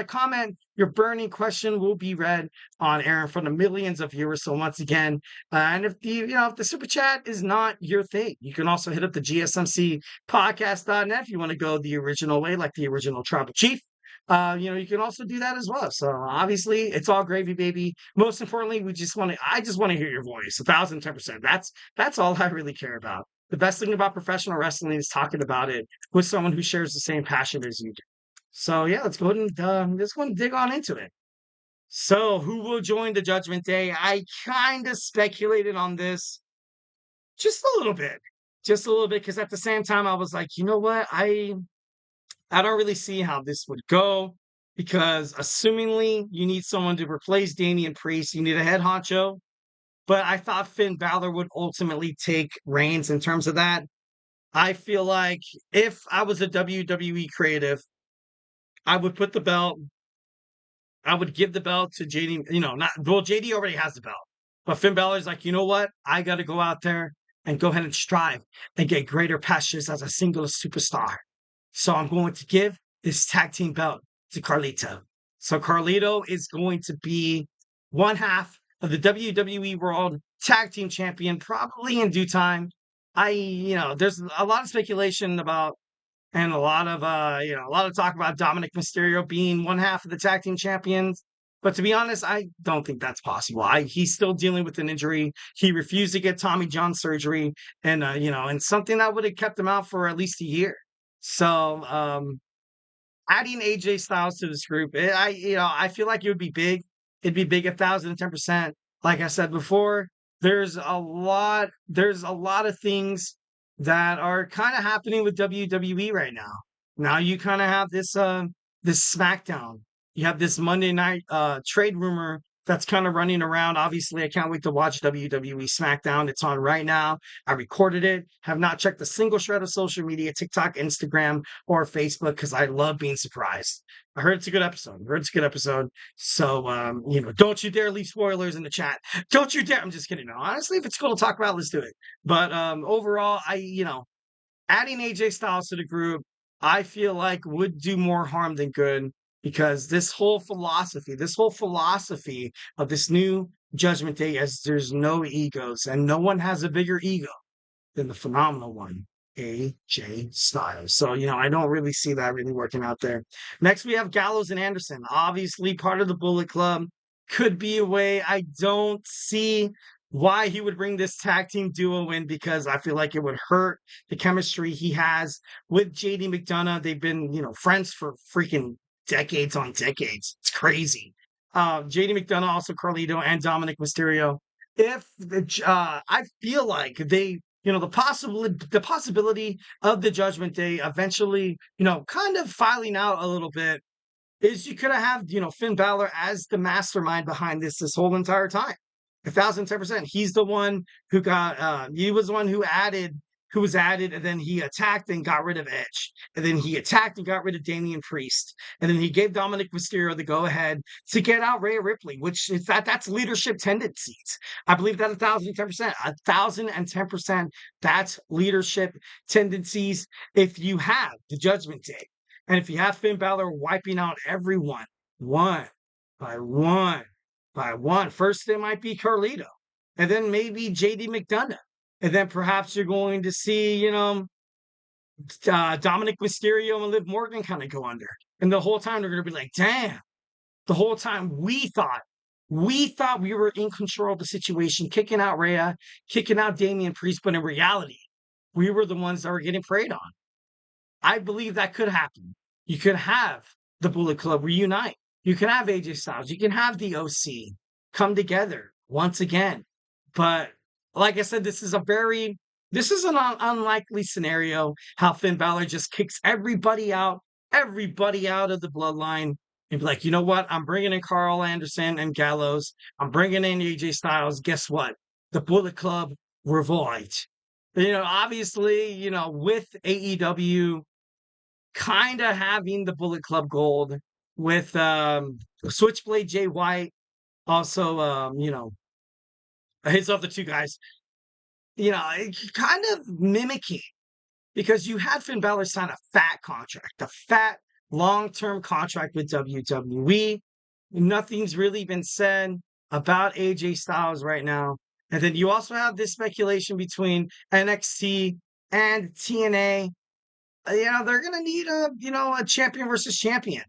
comment, your burning question will be read on air in front of millions of viewers. So once again, and if the super chat is not your thing, you can also hit up the GSMC podcast.net if you want to go the original way, like the original tribal chief. You can also do that as well. So obviously, it's all gravy, baby. Most importantly, I just want to hear your voice 1,010%. That's all I really care about. The best thing about professional wrestling is talking about it with someone who shares the same passion as you do. So yeah, let's go ahead and dig on into it. So who will join the Judgment Day? I kind of speculated on this just a little bit, because at the same time I was like, you know what? I don't really see how this would go, because assumingly you need someone to replace Damien Priest, you need a head honcho. But I thought Finn Balor would ultimately take reins in terms of that. I feel like if I was a WWE creative, I would put the belt. I would give the belt to JD. JD already has the belt, but Finn Balor's like, you know what? I got to go out there and go ahead and strive and get greater pastures as a single superstar. So I'm going to give this tag team belt to Carlito. So Carlito is going to be one half of the WWE World Tag Team Champion, probably in due time. There's a lot of speculation about. And a lot of talk about Dominic Mysterio being one half of the tag team champions. But to be honest, I don't think that's possible. He's still dealing with an injury. He refused to get Tommy John surgery, and and something that would have kept him out for at least a year. So adding AJ Styles to this group, I feel like it would be big. It'd be big 1,010%. Like I said before, there's a lot of things that are kind of happening with WWE right now. Now you kind of have this SmackDown. You have this Monday night trade rumor that's kind of running around. Obviously, I can't wait to watch WWE Smackdown. It's on right now. I recorded it. Have not checked a single shred of social media, TikTok, Instagram, or Facebook, because I love being surprised. I heard it's a good episode. So, don't you dare leave spoilers in the chat. Don't you dare. I'm just kidding. No, honestly, if it's cool to talk about, let's do it. But overall, adding AJ Styles to the group, I feel like would do more harm than good, because this whole philosophy of this new Judgment Day, as there's no egos, and no one has a bigger ego than the phenomenal one, AJ Styles. So, I don't really see that really working out there. Next, we have Gallows and Anderson. Obviously, part of the Bullet Club. Could be a way. I don't see why he would bring this tag team duo in, because I feel like it would hurt the chemistry he has with JD McDonough. They've been, friends for freaking decades on decades. It's crazy. JD McDonough, also Carlito, and Dominic Mysterio. If I feel like they, the possibility of the Judgment Day eventually, kind of filing out a little bit, is you could have, Finn Balor as the mastermind behind this whole entire time. 1,010%. He's the one who he was the one who was added, and then he attacked and got rid of Edge. And then he attacked and got rid of Damien Priest. And then he gave Dominic Mysterio the go-ahead to get out Rhea Ripley, which is that's leadership tendencies. I believe that 1,010%. 1,010%. That's leadership tendencies. If you have the Judgment Day, and if you have Finn Balor wiping out everyone, one by one, first it might be Carlito, and then maybe JD McDonough. And then perhaps you're going to see, Dominic Mysterio and Liv Morgan kind of go under. And the whole time they're going to be like, damn, the whole time we thought we were in control of the situation, kicking out Rhea, kicking out Damien Priest, but in reality, we were the ones that were getting preyed on. I believe that could happen. You could have the Bullet Club reunite. You can have AJ Styles. You can have the OC come together once again. But like I said, this is an unlikely scenario how Finn Balor just kicks everybody out of the bloodline and be like, you know what? I'm bringing in Carl Anderson and Gallows. I'm bringing in AJ Styles. Guess what? The Bullet Club revived. Obviously, with AEW kind of having the Bullet Club gold with Switchblade Jay White, also, his other two guys, kind of mimicking, because you had Finn Balor sign a fat long-term contract with WWE. Nothing's really been said about AJ Styles right now. And then you also have this speculation between NXT and TNA. They're going to need a champion versus champion.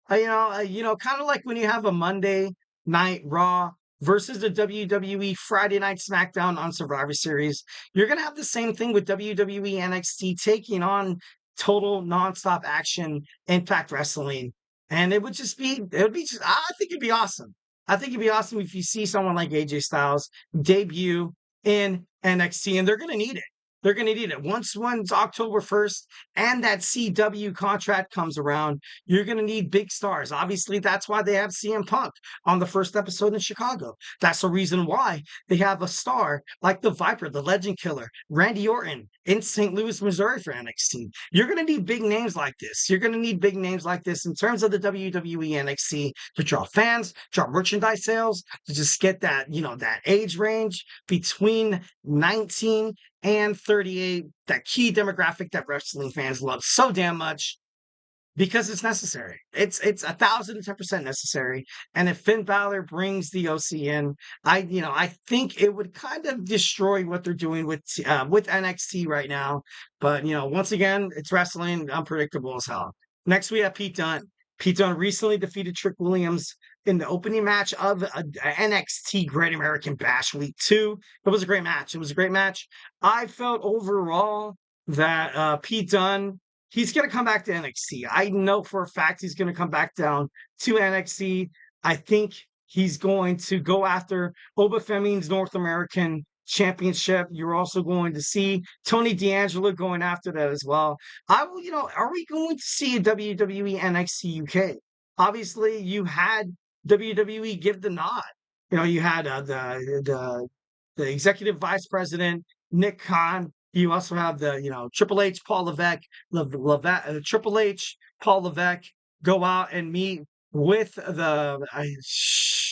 Kind of like when you have a Monday Night Raw versus the WWE Friday Night Smackdown on Survivor Series. You're going to have the same thing with WWE NXT taking on total nonstop action Impact Wrestling. And I think it'd be awesome. I think it'd be awesome if you see someone like AJ Styles debut in NXT, and they're going to need it. They're going to need it. Once October 1st and that CW contract comes around, you're going to need big stars. Obviously, that's why they have CM Punk on the first episode in Chicago. That's the reason why they have a star like the Viper, the Legend Killer, Randy Orton in St. Louis, Missouri for NXT. You're going to need big names like this. You're going to need big names like this in terms of the WWE NXT to draw fans, draw merchandise sales, to just get that, that age range between 19 and 38, that key demographic that wrestling fans love so damn much, because it's necessary. It's 1,010% necessary. And if Finn Balor brings the OC in, I think it would kind of destroy what they're doing with NXT right now. But once again, it's wrestling, unpredictable as hell. Next, we have Pete Dunne. Pete Dunne recently defeated Trick Williams in the opening match of NXT Great American Bash Week 2. It was a great match. I felt overall that Pete Dunne, he's going to come back to NXT. I know for a fact he's going to come back down to NXT. I think he's going to go after Oba Femi's North American Championship. You're also going to see Tony D'Angelo going after that as well. Are we going to see a WWE NXT UK? Obviously, you had WWE give the nod. You had the executive vice president, Nick Khan. You also have the, Triple H, Paul Levesque, Triple H, Paul Levesque go out and meet with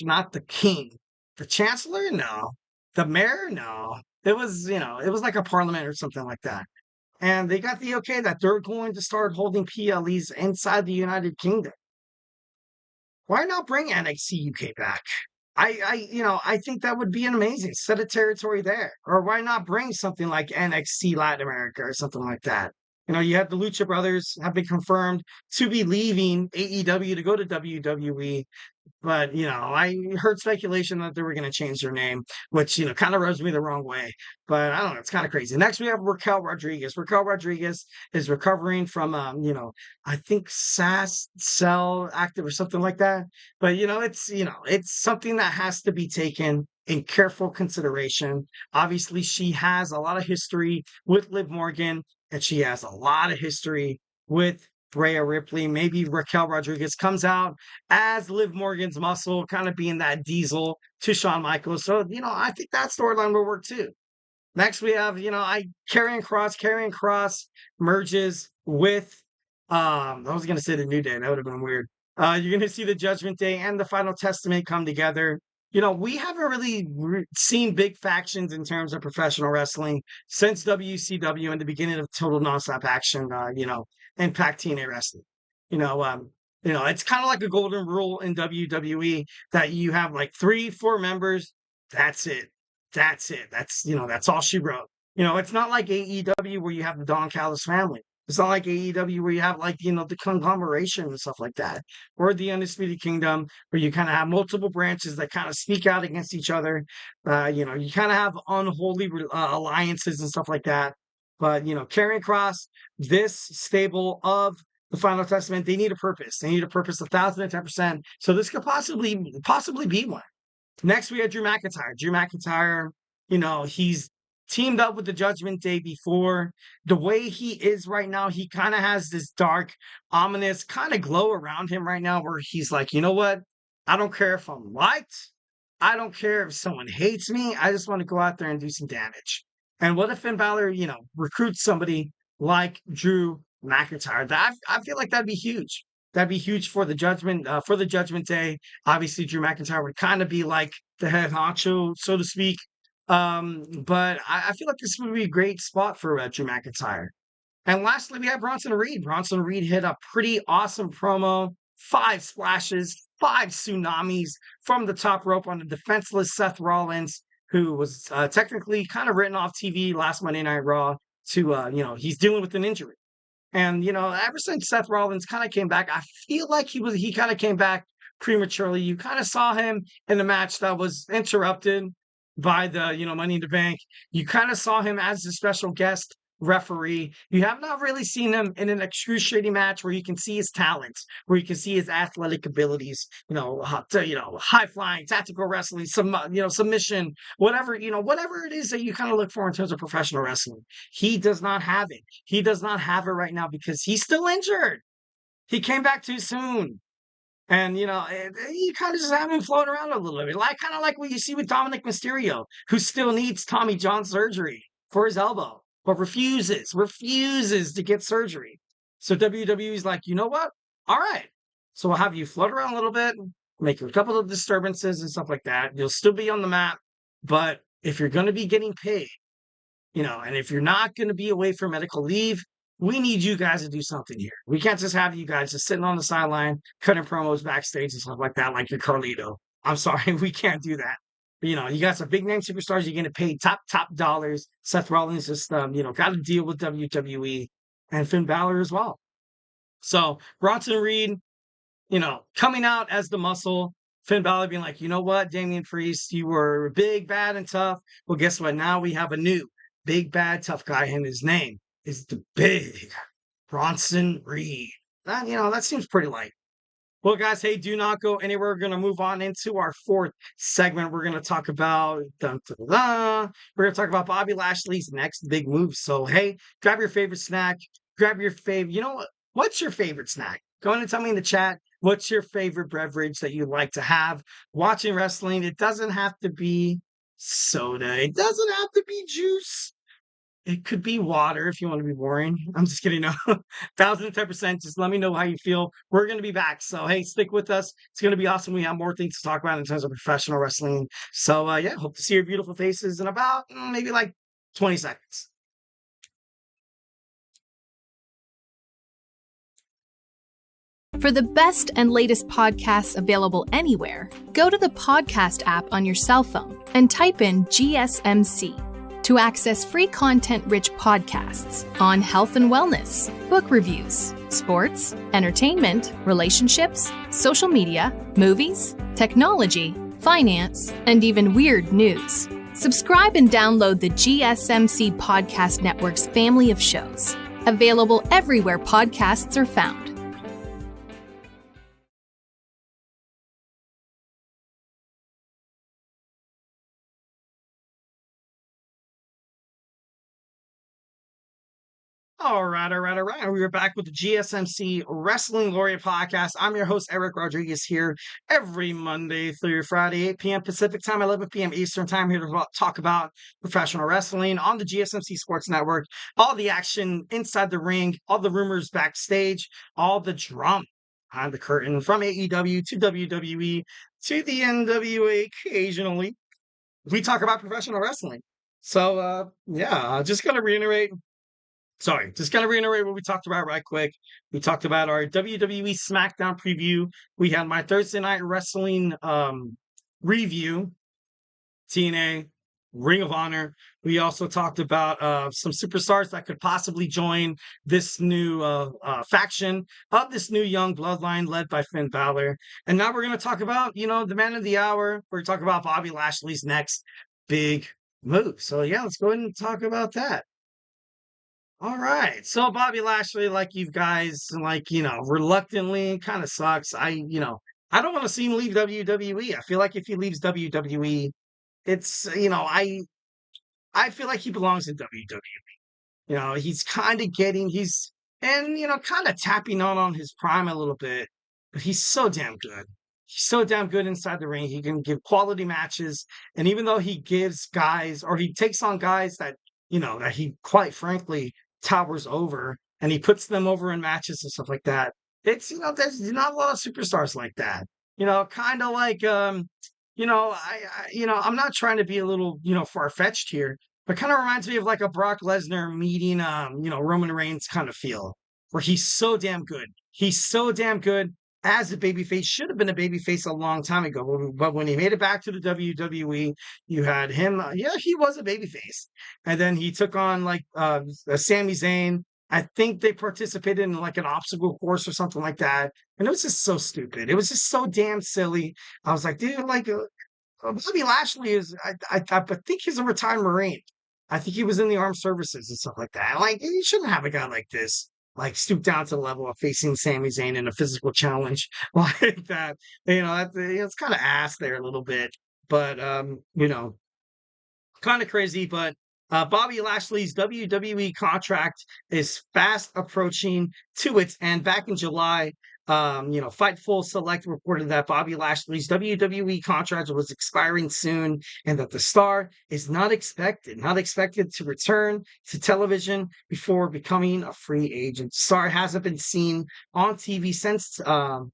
not the king, the chancellor? No. The mayor? No. It was, it was like a parliament or something like that. And they got the okay that they're going to start holding PLEs inside the United Kingdom. Why not bring NXT UK back? I think that would be an amazing set of territory there. Or why not bring something like NXT Latin America or something like that? You have the Lucha Brothers have been confirmed to be leaving AEW to go to WWE. But, I heard speculation that they were going to change their name, which, kind of rubs me the wrong way. But I don't know. It's kind of crazy. Next, we have Raquel Rodriguez. Raquel Rodriguez is recovering from, I think cell active or something like that. But, it's something that has to be taken in careful consideration. Obviously, she has a lot of history with Liv Morgan, and she has a lot of history with Rhea Ripley. Maybe Raquel Rodriguez comes out as Liv Morgan's muscle, kind of being that diesel to Shawn Michaels. So, I think that storyline will work too. Next, we have, Karrion Kross. Karrion Kross merges with, I was going to say the New Day. That would have been weird. You're going to see the Judgment Day and the Final Testament come together. We haven't really seen big factions in terms of professional wrestling since WCW and the beginning of Total Nonstop Action, Impact TNA Wrestling. It's kind of like a golden rule in WWE that you have like 3-4 members. That's it. That's all she wrote. It's not like AEW where you have the Don Callis family. It's not like AEW where you have like, the conglomeration and stuff like that. Or the Undisputed Kingdom where you kind of have multiple branches that kind of speak out against each other. You kind of have unholy alliances and stuff like that. But, Karrion Kross, this stable of the Final Testament, they need a purpose. They need a purpose 1,010%. So this could possibly be one. Next, we have Drew McIntyre. Drew McIntyre, he's teamed up with the Judgment Day before. The way he is right now, he kind of has this dark, ominous kind of glow around him right now where he's like, you know what? I don't care if I'm liked. I don't care if someone hates me. I just want to go out there and do some damage. And what if Finn Balor, recruits somebody like Drew McIntyre? I feel like that'd be huge. That'd be huge for the Judgment Day. Obviously, Drew McIntyre would kind of be like the head honcho, so to speak. But I feel like this would be a great spot for Drew McIntyre. And lastly, we have Bronson Reed. Bronson Reed hit a pretty awesome promo. 5 splashes, 5 tsunamis from the top rope on the defenseless Seth Rollins, who was technically kind of written off TV last Monday Night Raw to, he's dealing with an injury. And, ever since Seth Rollins kind of came back, I feel like he kind of came back prematurely. You kind of saw him in a match that was interrupted by the, Money in the Bank. You kind of saw him as a special guest referee. You have not really seen him in an excruciating match where you can see his talents, where you can see his athletic abilities, high flying, tactical wrestling, submission, whatever it is that you kind of look for in terms of professional wrestling. He does not have it. He does not have it right now because he's still injured. He came back too soon. And, you kind of just have him float around a little bit. Kind of like what you see with Dominic Mysterio, who still needs Tommy John surgery for his elbow, but refuses to get surgery. So WWE's like, you know what? All right. So we'll have you float around a little bit, make a couple of disturbances and stuff like that. You'll still be on the map. But if you're going to be getting paid, and if you're not going to be away for medical leave, we need you guys to do something here. We can't just have you guys just sitting on the sideline, cutting promos backstage and stuff like that, like you're Carlito. I'm sorry, we can't do that. But, you got some big name superstars. You're going to pay top dollars. Seth Rollins just, got to deal with WWE and Finn Balor as well. So Bronson Reed, coming out as the muscle. Finn Balor being like, you know what, Damien Priest, you were big, bad, and tough. Well, guess what? Now we have a new big, bad, tough guy, and his name is the big Bronson Reed. That seems pretty light. Well, guys, hey, do not go anywhere. We're going to move on into our 4th segment. We're going to talk about Bobby Lashley's next big move. So, hey, grab your favorite snack. Grab your favorite. What's your favorite snack? Go ahead and tell me in the chat. What's your favorite beverage that you like to have watching wrestling? It doesn't have to be soda. It doesn't have to be juice. It could be water if you want to be boring. I'm just kidding. No, 1,010%. Just let me know how you feel. We're going to be back. So, hey, stick with us. It's going to be awesome. We have more things to talk about in terms of professional wrestling. So, hope to see your beautiful faces in about maybe like 20 seconds. For the best and latest podcasts available anywhere, go to the podcast app on your cell phone and type in GSMC. To access free content-rich podcasts on health and wellness, book reviews, sports, entertainment, relationships, social media, movies, technology, finance, and even weird news. Subscribe and download the GSMC Podcast Network's family of shows, available everywhere podcasts are found. All right. We are back with the GSMC Wrestling Laureate Podcast. I'm your host, Eric Rodriguez, here every Monday through Friday, 8 p.m. Pacific Time, 11 p.m. Eastern Time, here to talk about professional wrestling on the GSMC Sports Network. All the action inside the ring, all the rumors backstage, all the drama behind the curtain, from AEW to WWE to the NWA occasionally. We talk about professional wrestling. So, just going to reiterate. Just going to reiterate what we talked about right quick. We talked about our WWE Smackdown preview. We had my Thursday Night Wrestling review, TNA, Ring of Honor. We also talked about some superstars that could possibly join this new faction of this new young bloodline led by Finn Balor. And now we're going to talk about, the man of the hour. We're talking about Bobby Lashley's next big move. So, let's go ahead and talk about that. All right. So Bobby Lashley, like you guys, reluctantly kind of sucks. I don't want to see him leave WWE. I feel like if he leaves WWE, it's, I feel like he belongs in WWE. He's kind of kind of tapping on his prime a little bit, but he's so damn good. He's so damn good inside the ring. He can give quality matches. And even though he gives guys, or he takes on guys that he quite frankly towers over, and he puts them over in matches and stuff like that. It's, there's not a lot of superstars like that. Kind of like, I'm not trying to be a little, far-fetched here, but kind of reminds me of like a Brock Lesnar meeting, Roman Reigns kind of feel, where he's so damn good. He's so damn good as a babyface. Should have been a babyface a long time ago, but when he made it back to the WWE, you had him. He was a babyface, and then he took on Sami Zayn. I think they participated in like an obstacle course or something like that, and it was just so stupid. It was just so damn silly. I was like, dude, Bobby Lashley is. I think he's a retired Marine. I think he was in the armed services and stuff like that. Like, you shouldn't have a guy like this stoop down to the level of facing Sami Zayn in a physical challenge like that. It's kind of ass there a little bit, but kind of crazy. But Bobby Lashley's WWE contract is fast approaching to its end. Back in July, Fightful Select reported that Bobby Lashley's WWE contract was expiring soon, and that the star is not expected to return to television before becoming a free agent. Star hasn't been seen on TV since the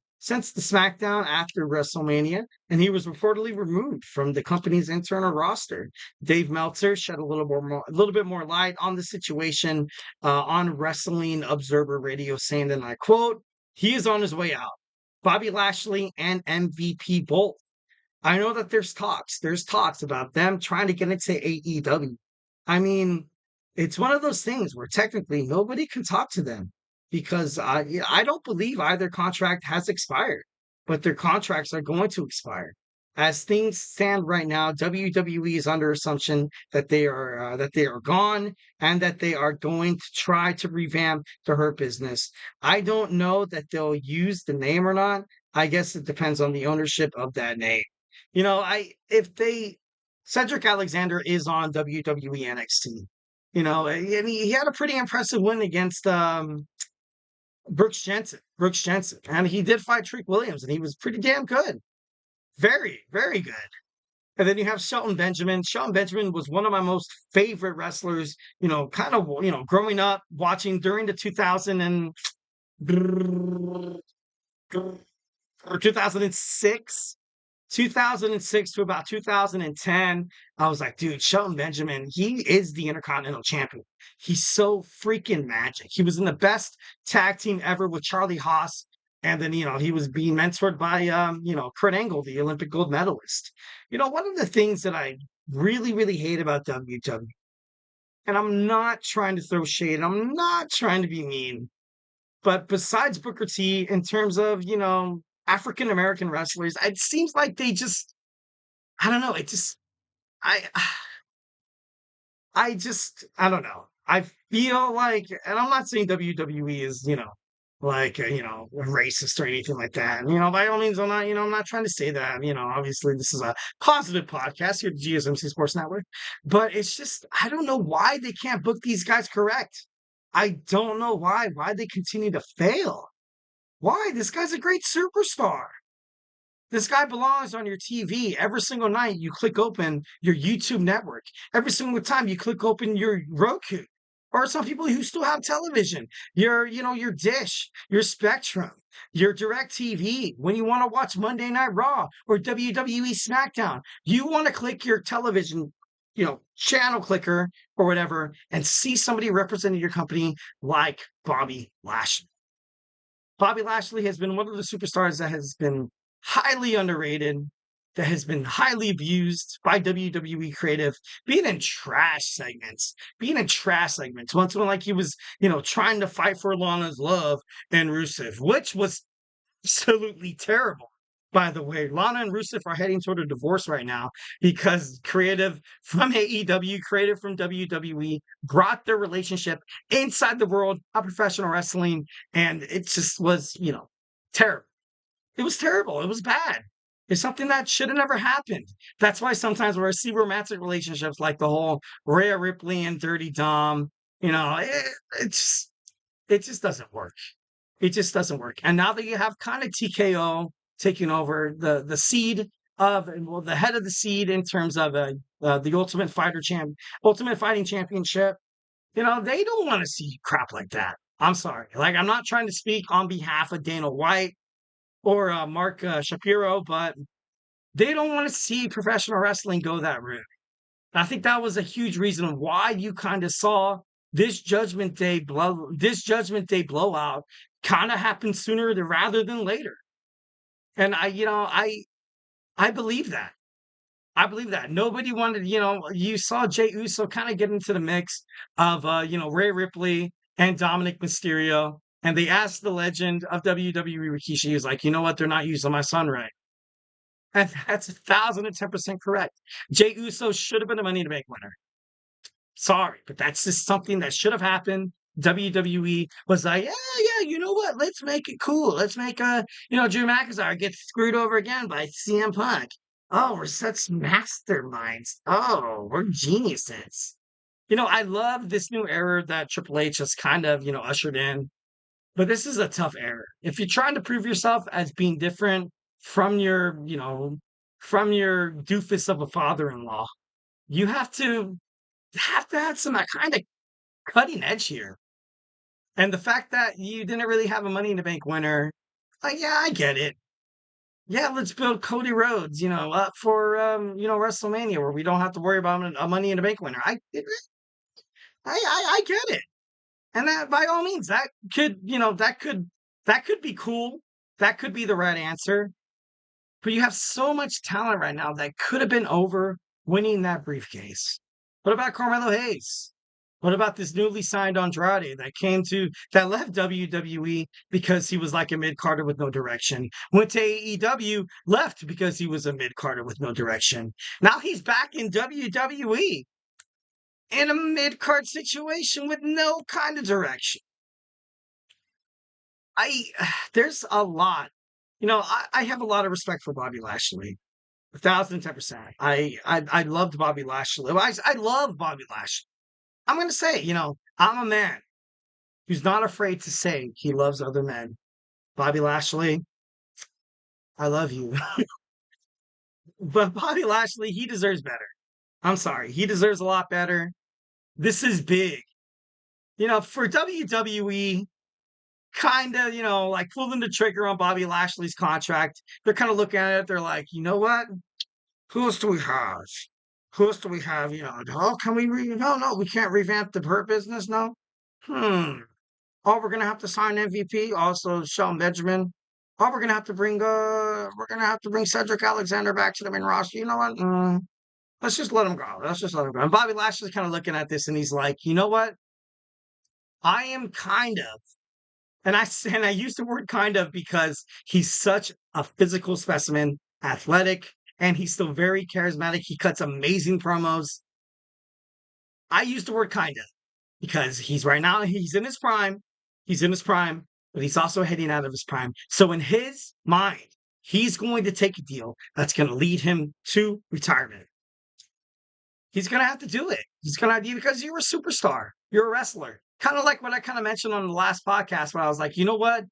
SmackDown after WrestleMania, and he was reportedly removed from the company's internal roster. Dave Meltzer shed a little bit more light on the situation on Wrestling Observer Radio, saying, and I quote, "He is on his way out. Bobby Lashley and MVP both. I know that there's talks about them trying to get into AEW. I mean, it's one of those things where technically nobody can talk to them, because I don't believe either contract has expired, but their contracts are going to expire. As things stand right now, WWE is under assumption that they are gone, and that they are going to try to revamp the Hurt Business. I don't know that they'll use the name or not. I guess it depends on the ownership of that name. Cedric Alexander is on WWE NXT. And he had a pretty impressive win against Brooks Jensen, and he did fight Trick Williams, and he was pretty damn good. Very, very good. And then you have Shelton Benjamin. Shelton Benjamin was one of my most favorite wrestlers, growing up, watching during the 2006 to about 2010. I was like, dude, Shelton Benjamin, he is the Intercontinental Champion. He's so freaking magic. He was in the best tag team ever with Charlie Haas. And then, he was being mentored by, Kurt Angle, the Olympic gold medalist. One of the things that I really, really hate about WWE, and I'm not trying to throw shade, I'm not trying to be mean, But besides Booker T, in terms of, African American wrestlers, it seems like they just, I don't know. I, I don't know. I feel like, and I'm not saying WWE is, like, racist or anything like that. And, by all means, I'm not trying to say that. Obviously, this is a positive podcast here at the GSMC Sports Network. But it's just, I don't know why they can't book these guys correct. I don't know why they continue to fail. Why? This guy's a great superstar. This guy belongs on your TV every single night. You click open your YouTube network. Every single time you click open your Roku. Or some people who still have television, your Dish, your Spectrum, your Direct TV. When you want to watch Monday Night Raw or WWE Smackdown, you want to click your television, channel clicker or whatever, and see somebody representing your company like Bobby Lashley. Bobby Lashley has been one of the superstars that has been highly underrated, that has been highly abused by WWE creative, being in trash segments. Once when like he was, trying to fight for Lana's love and Rusev, which was absolutely terrible. By the way, Lana and Rusev are heading toward a divorce right now because creative from AEW, creative from WWE brought their relationship inside the world of professional wrestling. And it just was, terrible. It was terrible. It was bad. It's something that should have never happened. That's why sometimes when I see romantic relationships like the whole Rhea Ripley and Dirty Dom, it just doesn't work. It just doesn't work. And now that you have kind of TKO taking over the seed of, well, the head of the seed in terms of the Ultimate Fighting Championship, they don't want to see crap like that. I'm sorry. Like, I'm not trying to speak on behalf of Dana White or Mark Shapiro, but they don't want to see professional wrestling go that route. I think that was a huge reason why you kind of saw this Judgment Day blowout kind of happen sooner rather than later. And I believe that. I believe that. Nobody wanted, you saw Jey Uso kind of get into the mix of, Rhea Ripley and Dominic Mysterio. And they asked the legend of WWE, Rikishi, he was like, you know what? They're not using my son right. And that's 1,010% correct. Jey Uso should have been a Money in the Bank winner. Sorry, but that's just something that should have happened. WWE was like, yeah, you know what? Let's make it cool. Let's make Drew McIntyre get screwed over again by CM Punk. Oh, we're such masterminds. Oh, we're geniuses. I love this new era that Triple H has kind of, ushered in. But this is a tough era. If you're trying to prove yourself as being different from your doofus of a father-in-law, you have to have some kind of cutting edge here. And the fact that you didn't really have a Money in the Bank winner, like, yeah, I get it. Yeah, let's build Cody Rhodes, up for WrestleMania where we don't have to worry about a Money in the Bank winner. I get it. And that, by all means, that could be cool. That could be the right answer. But you have so much talent right now that could have been over winning that briefcase. What about Carmelo Hayes? What about this newly signed Andrade that left WWE because he was like a mid-carder with no direction? Went to AEW, left because he was a mid-carder with no direction. Now he's back in WWE in a mid-card situation with no kind of direction. There's a lot. I have a lot of respect for Bobby Lashley. 1,010%. I loved Bobby Lashley. I love Bobby Lashley. I'm going to say, I'm a man who's not afraid to say he loves other men. Bobby Lashley, I love you. But Bobby Lashley, he deserves better. I'm sorry. He deserves a lot better. This is big. For WWE, kind of, like pulling the trigger on Bobby Lashley's contract, they're kind of looking at it. They're like, you know what? Who else do we have? Can we no, we can't revamp the Hurt Business, no? Oh, we're going to have to sign MVP, also Shelton Benjamin. Oh, we're going to have to bring Cedric Alexander back to the main roster. You know what? Let's just let him go. And Bobby Lashley's kind of looking at this and he's like, you know what? I am kind of And I use the word kind of because he's such a physical specimen, athletic, and he's still very charismatic. He cuts amazing promos. I use the word kind of because he's right now, he's in his prime. He's in his prime, but he's also heading out of his prime. So in his mind, he's going to take a deal that's going to lead him to retirement. He's going to have to do it. He's going to have to, because you're a superstar. You're a wrestler. Kind of like what I kind of mentioned on the last podcast where I was like, you know what?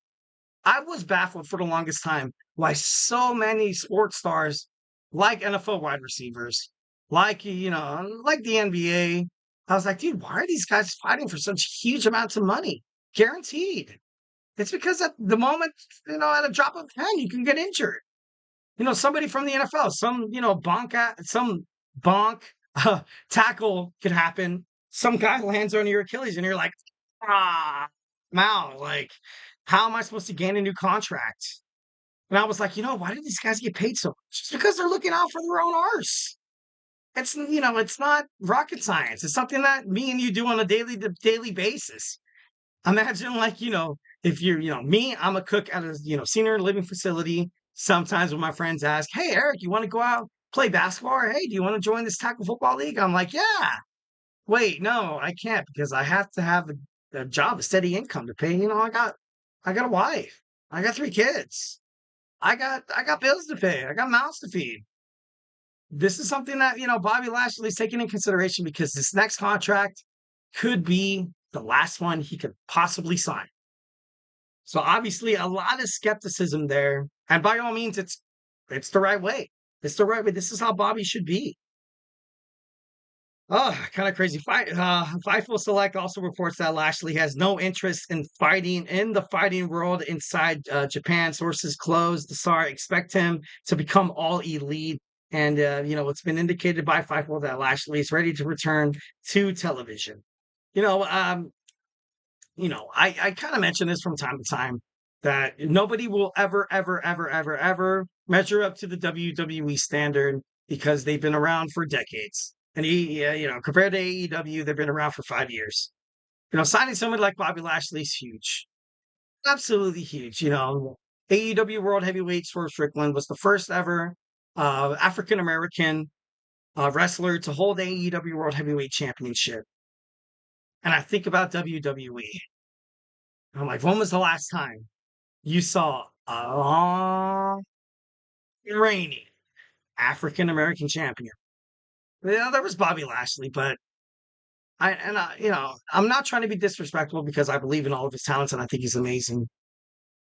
I was baffled for the longest time why so many sports stars, like NFL wide receivers, like, like the NBA, I was like, dude, why are these guys fighting for such huge amounts of money? Guaranteed. It's because at the moment, at a drop of a pen, you can get injured. Somebody from the NFL, some bonk tackle could happen. Some guy lands on your Achilles and you're like, like, how am I supposed to gain a new contract? And I was like, why do these guys get paid so much? Just because they're looking out for their own arse. It's not rocket science. It's something that me and you do on a daily basis. Imagine if you're, me, I'm a cook at a, senior living facility. Sometimes when my friends ask, hey, Eric, you want to go out, play basketball? Or, hey, do you want to join this tackle football league? I'm like, yeah. Wait, no, I can't because I have to have a job, a steady income to pay. I got a wife. I got 3 kids. I got bills to pay. I got mouths to feed. This is something that, Bobby Lashley's taking in consideration because this next contract could be the last one he could possibly sign. So obviously a lot of skepticism there. And by all means, it's the right way. It's the right way. This is how Bobby should be. Oh, kind of crazy. Fightful Select also reports that Lashley has no interest in fighting in the fighting world inside Japan. Sources close. The SAR expect him to become all elite. And, it's been indicated by Fightful that Lashley is ready to return to television. I kind of mention this from time to time that nobody will ever, ever, ever, ever, ever measure up to the WWE standard because they've been around for decades. And compared to AEW, they've been around for 5 years. Signing somebody like Bobby Lashley is huge. Absolutely huge. AEW World Heavyweight Swerve Strickland was the first ever African-American wrestler to hold the AEW World Heavyweight Championship. And I think about WWE. I'm like, when was the last time you saw a reigning African-American champion? There was Bobby Lashley, but I'm not trying to be disrespectful because I believe in all of his talents and I think he's amazing.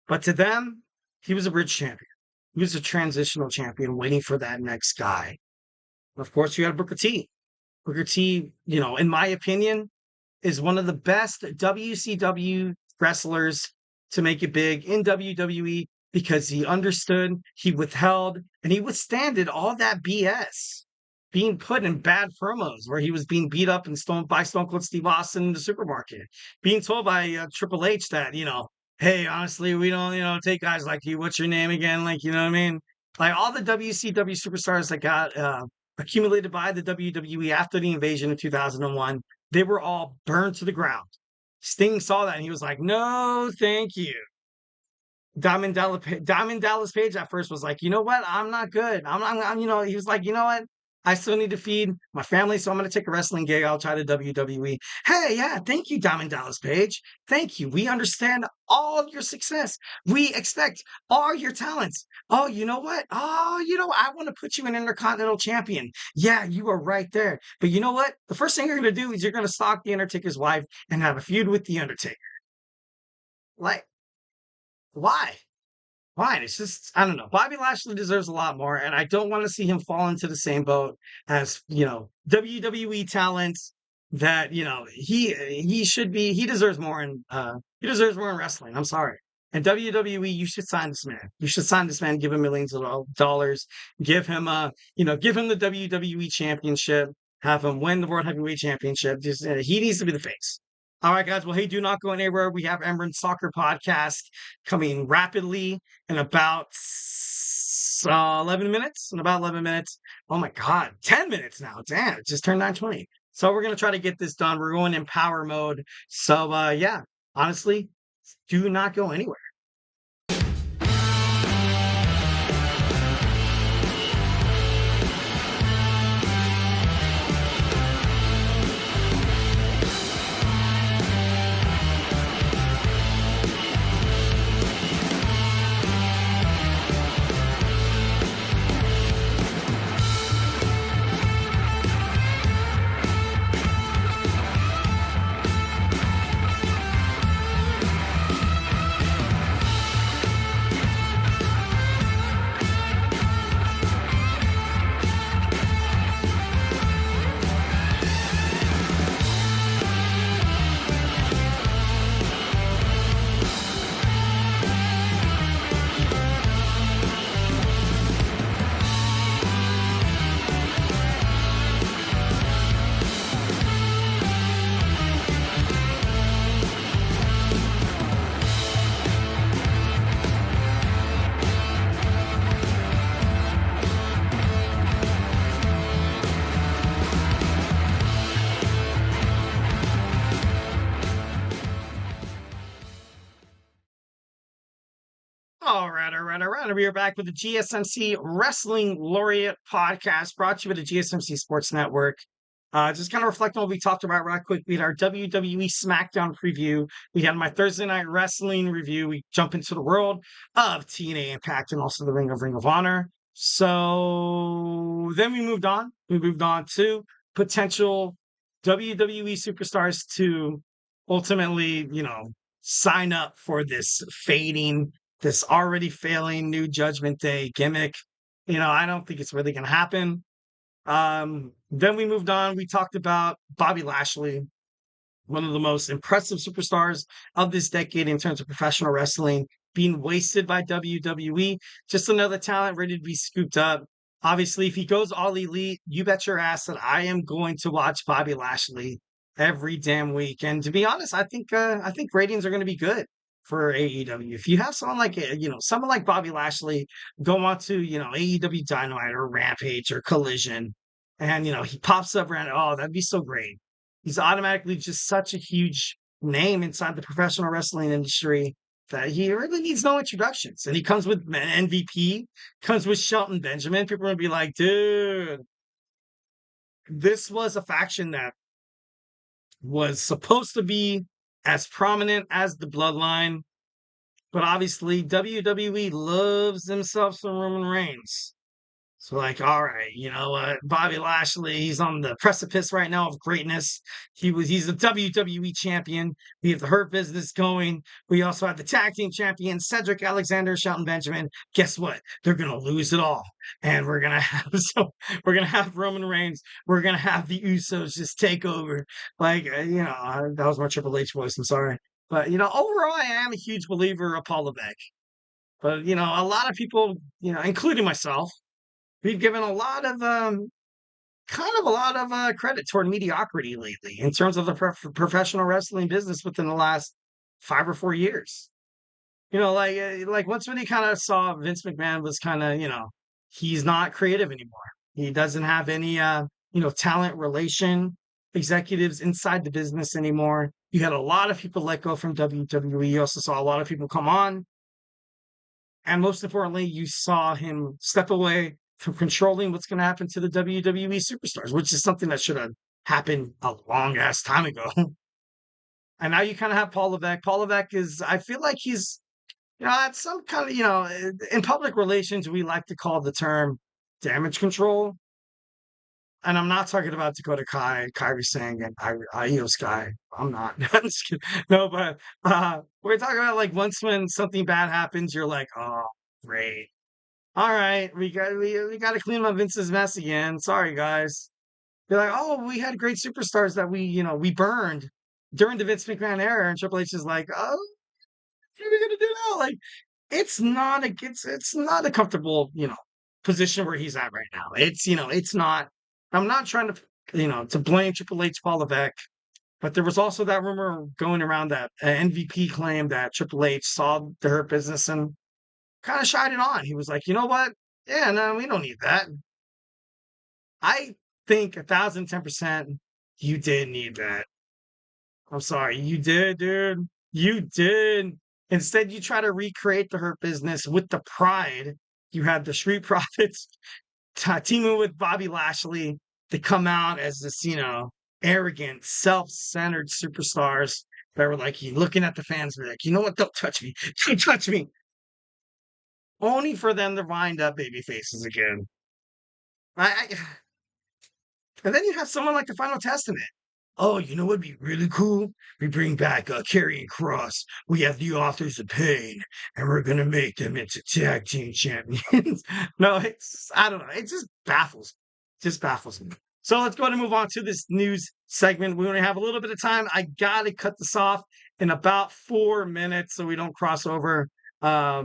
But to them, he was a bridge champion. He was a transitional champion waiting for that next guy. Of course, you had Booker T. Booker T, in my opinion, is one of the best WCW wrestlers to make it big in WWE because he understood, he withheld, and he withstanded all that BS. Being put in bad promos where he was being beat up by Stone Cold Steve Austin in the supermarket. Being told by Triple H that, hey, honestly, we don't, take guys like you. What's your name again? Like, you know what I mean? Like all the WCW superstars that got accumulated by the WWE after the invasion in 2001, they were all burned to the ground. Sting saw that and he was like, no, thank you. Diamond Dallas Page at first was like, you know what? I'm not good. He was like, you know what? I still need to feed my family, so I'm going to take a wrestling gig. I'll try to WWE. Hey, yeah, thank you, Diamond Dallas Page. Thank you. We understand all of your success. We expect all your talents. Oh, you know what? Oh, I want to put you in Intercontinental Champion. Yeah, you are right there. But you know what? The first thing you're going to do is you're going to stalk The Undertaker's wife and have a feud with The Undertaker. Like, why? Fine. It's just, I don't know. Bobby Lashley deserves a lot more, and I don't want to see him fall into the same boat as, WWE talents that, he should be, he deserves more in wrestling. I'm sorry. And WWE, you should sign this man. You should sign this man, give him millions of dollars, give him the WWE championship, have him win the World Heavyweight Championship. Just, he needs to be the face. All right, guys. Well, hey, do not go anywhere. We have Emran Soccer Podcast coming rapidly in about 11 minutes. In about 11 minutes. Oh, my God. 10 minutes now. Damn, it just turned 9:20. So we're going to try to get this done. We're going in power mode. So, yeah, honestly, Do not go anywhere. All right. We are back with the GSMC Wrestling Laureate Podcast, brought to you by the GSMC Sports Network. Just kind of reflect on what we talked about right quick. We had our WWE Smackdown preview. We had my Thursday Night Wrestling review. We jump into the world of TNA Impact and also the Ring of Honor. So then we moved on. We moved on to potential WWE superstars to ultimately, sign up for this already failing new Judgment Day gimmick. I don't think it's really going to happen. Then we moved on. We talked about Bobby Lashley, one of the most impressive superstars of this decade in terms of professional wrestling, being wasted by WWE. Just another talent ready to be scooped up. Obviously, if he goes all elite, you bet your ass that I am going to watch Bobby Lashley every damn week. And to be honest, I think ratings are going to be good for AEW. If you have someone like Bobby Lashley go on to, AEW Dynamite or Rampage or Collision, and, he pops up around, oh, that'd be so great. He's automatically just such a huge name inside the professional wrestling industry that he really needs no introductions. And he comes with MVP, comes with Shelton Benjamin. People are going to be like, dude, this was a faction that was supposed to be as prominent as the Bloodline, but obviously WWE loves themselves some Roman Reigns. So all right, you know what? Bobby Lashley, he's on the precipice right now of greatness. He's a WWE champion. We have the Hurt Business going. We also have the tag team champion, Cedric Alexander, Shelton Benjamin. Guess what? They're gonna lose it all. And we're gonna have Roman Reigns. We're gonna have the Usos just take over. That was my Triple H voice, I'm sorry. But overall I am a huge believer of Paul Levesque. But a lot of people, including myself, we've given a lot of credit toward mediocrity lately in terms of the professional wrestling business within the last 5 or 4 years. Once when he kind of saw Vince McMahon was kind of, he's not creative anymore. He doesn't have any, talent relation executives inside the business anymore. You had a lot of people let go from WWE. You also saw a lot of people come on. And most importantly, you saw him step away from controlling what's going to happen to the WWE superstars, which is something that should have happened a long ass time ago. And now you kind of have Paul Levesque. Paul Levesque I feel like he's, at some kind of, in public relations, we like to call the term damage control. And I'm not talking about Dakota Kai, Kairi Singh, and Io Sky. I'm not. No, but we're talking about once when something bad happens, you're like, oh, great. All right, we got to clean up Vince's mess again. Sorry, guys. They're like, oh, we had great superstars that we burned during the Vince McMahon era, and Triple H is like, oh, what are we gonna do now? It's not a comfortable position where he's at right now. It's not. I'm not trying to to blame Triple H, Paul Levesque, but there was also that rumor going around that MVP claim that Triple H saw the Hurt Business and kind of shied it on. He was like, you know what? Yeah, no, we don't need that. I think 1,010% you did need that. I'm sorry, you did, dude. You did. Instead, you try to recreate the Hurt Business with the pride. You had the Street Profits teaming with Bobby Lashley to come out as this, arrogant, self-centered superstars that were like, you looking at the fans, were like, you know what? Don't touch me. Don't touch me. Only for them to wind up baby faces again. I And then you have someone like the Final Testament. Oh, you know what'd be really cool? We bring back Karrion Cross. We have the Authors of Pain, and we're gonna make them into tag team champions. No, I don't know. It just baffles me. So let's go ahead and move on to this news segment. We only have a little bit of time. I gotta cut this off in about 4 minutes so we don't cross over. Yeah,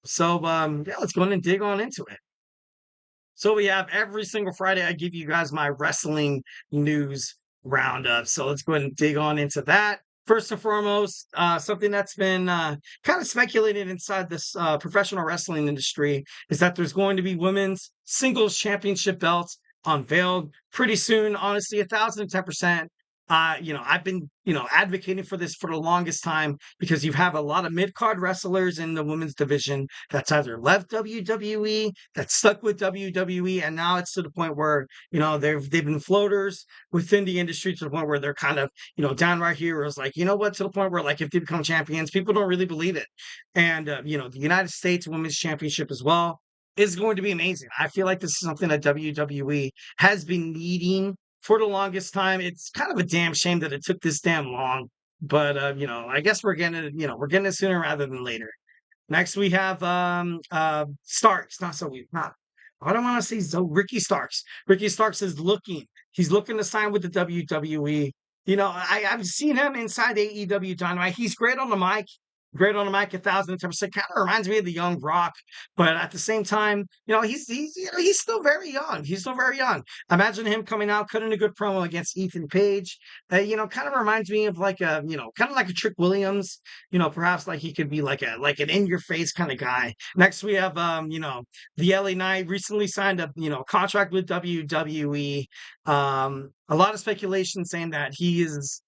let's go ahead and dig on into it. So we have every single Friday, I give you guys my wrestling news roundup. So let's go ahead and dig on into that. First and foremost, something that's been kind of speculated inside this professional wrestling industry is that there's going to be women's singles championship belts unveiled pretty soon. Honestly, 1,010%. I've been, advocating for this for the longest time because you have a lot of mid-card wrestlers in the women's division that's either left WWE, that's stuck with WWE, and now it's to the point where, they've been floaters within the industry to the point where they're kind of, downright heroes. Like, you know what, to the point where, like, if they become champions, people don't really believe it. And, the United States Women's Championship as well is going to be amazing. I feel like this is something that WWE has been needing for the longest time. It's kind of a damn shame that it took this damn long, but I guess we're getting it sooner rather than later. Next we have Starks. I don't want to say Ricky Starks. Ricky Starks is he's looking to sign with the WWE. I've seen him inside AEW Dynamite. He's great on the mic. Great on the mic, 1,010%. Kind of reminds me of the young Rock, but at the same time, he's still very young. He's still very young. Imagine him coming out, cutting a good promo against Ethan Page. Kind of reminds me of kind of like a Trick Williams. Perhaps like he could be like an in your face kind of guy. Next we have the LA Knight recently signed a contract with WWE. A lot of speculation saying that he is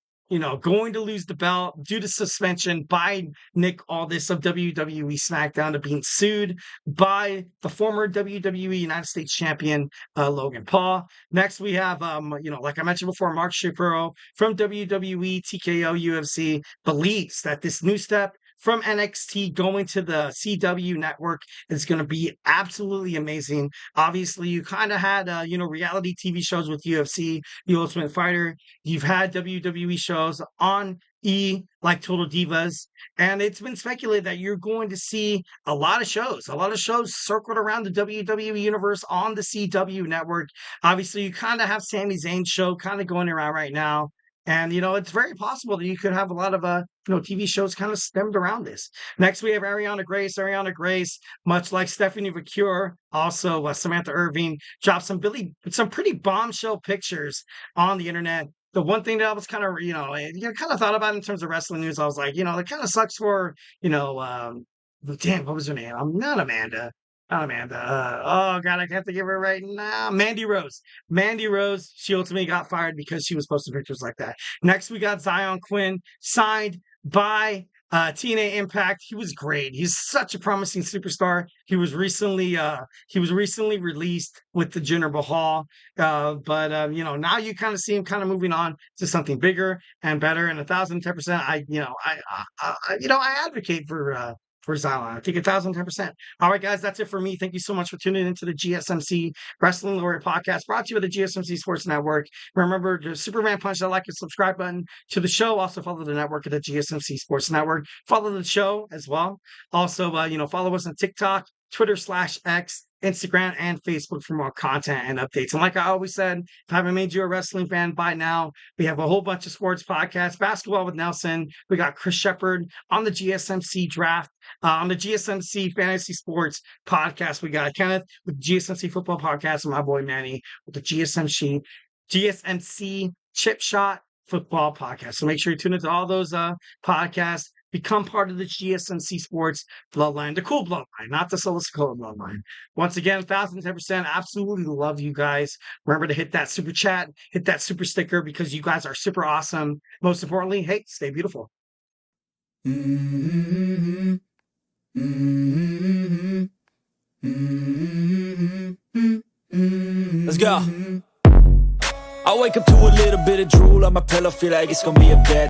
going to lose the belt due to suspension by Nick Aldis of WWE Smackdown to being sued by the former WWE United States Champion, Logan Paul. Next, we have, like I mentioned before, Mark Shapiro from WWE, TKO, UFC believes that this new step from NXT going to the CW network is going to be absolutely amazing. Obviously, you kind of had, reality TV shows with UFC, The Ultimate Fighter. You've had WWE shows on like Total Divas, and it's been speculated that you're going to see a lot of shows circled around the WWE universe on the CW network. Obviously, you kind of have Sami Zayn's show kind of going around right now. And, it's very possible that you could have a lot of, TV shows kind of stemmed around this. Next, we have Ariana Grace. Ariana Grace, much like Stephanie McCure, also Samantha Irving, dropped some pretty bombshell pictures on the internet. The one thing that I was kind of, kind of thought about in terms of wrestling news, I was like, it kind of sucks for, what was her name? I'm not Amanda. Not Amanda. Oh God, I can't think of her right now. Mandy Rose. Mandy Rose. She ultimately got fired because she was posting pictures like that. Next, we got Zion Quinn signed by TNA Impact. He was great. He's such a promising superstar. He was recently released with the Jinder Mahal. But now you kind of see him kind of moving on to something bigger and better. And 1,010%. I advocate for Zion. I think 1,010%. All right, guys, that's it for me. Thank you so much for tuning into the GSMC Wrestling Laureate Podcast, brought to you by the GSMC Sports Network. Remember to Superman punch that like and subscribe button to the show. Also follow the network at the GSMC Sports Network. Follow the show as well. Also, follow us on TikTok, Twitter/X, Instagram, and Facebook for more content and updates. And like I always said, if I haven't made you a wrestling fan by now, we have a whole bunch of sports podcasts. Basketball with Nelson. We got Chris Shepard on the GSMC draft. On the GSMC Fantasy Sports Podcast, we got Kenneth with GSMC Football Podcast and my boy Manny with the GSMC Chip Shot Football Podcast. So make sure you tune into all those podcasts. Become part of the GSMC Sports bloodline, the cool bloodline, not the Sola Sokola bloodline. Once again, 1,010%. Absolutely love you guys. Remember to hit that super chat, hit that super sticker because you guys are super awesome. Most importantly, hey, stay beautiful. Let's go. I wake up to a little bit of drool on my pillow, feel like it's gonna be a bad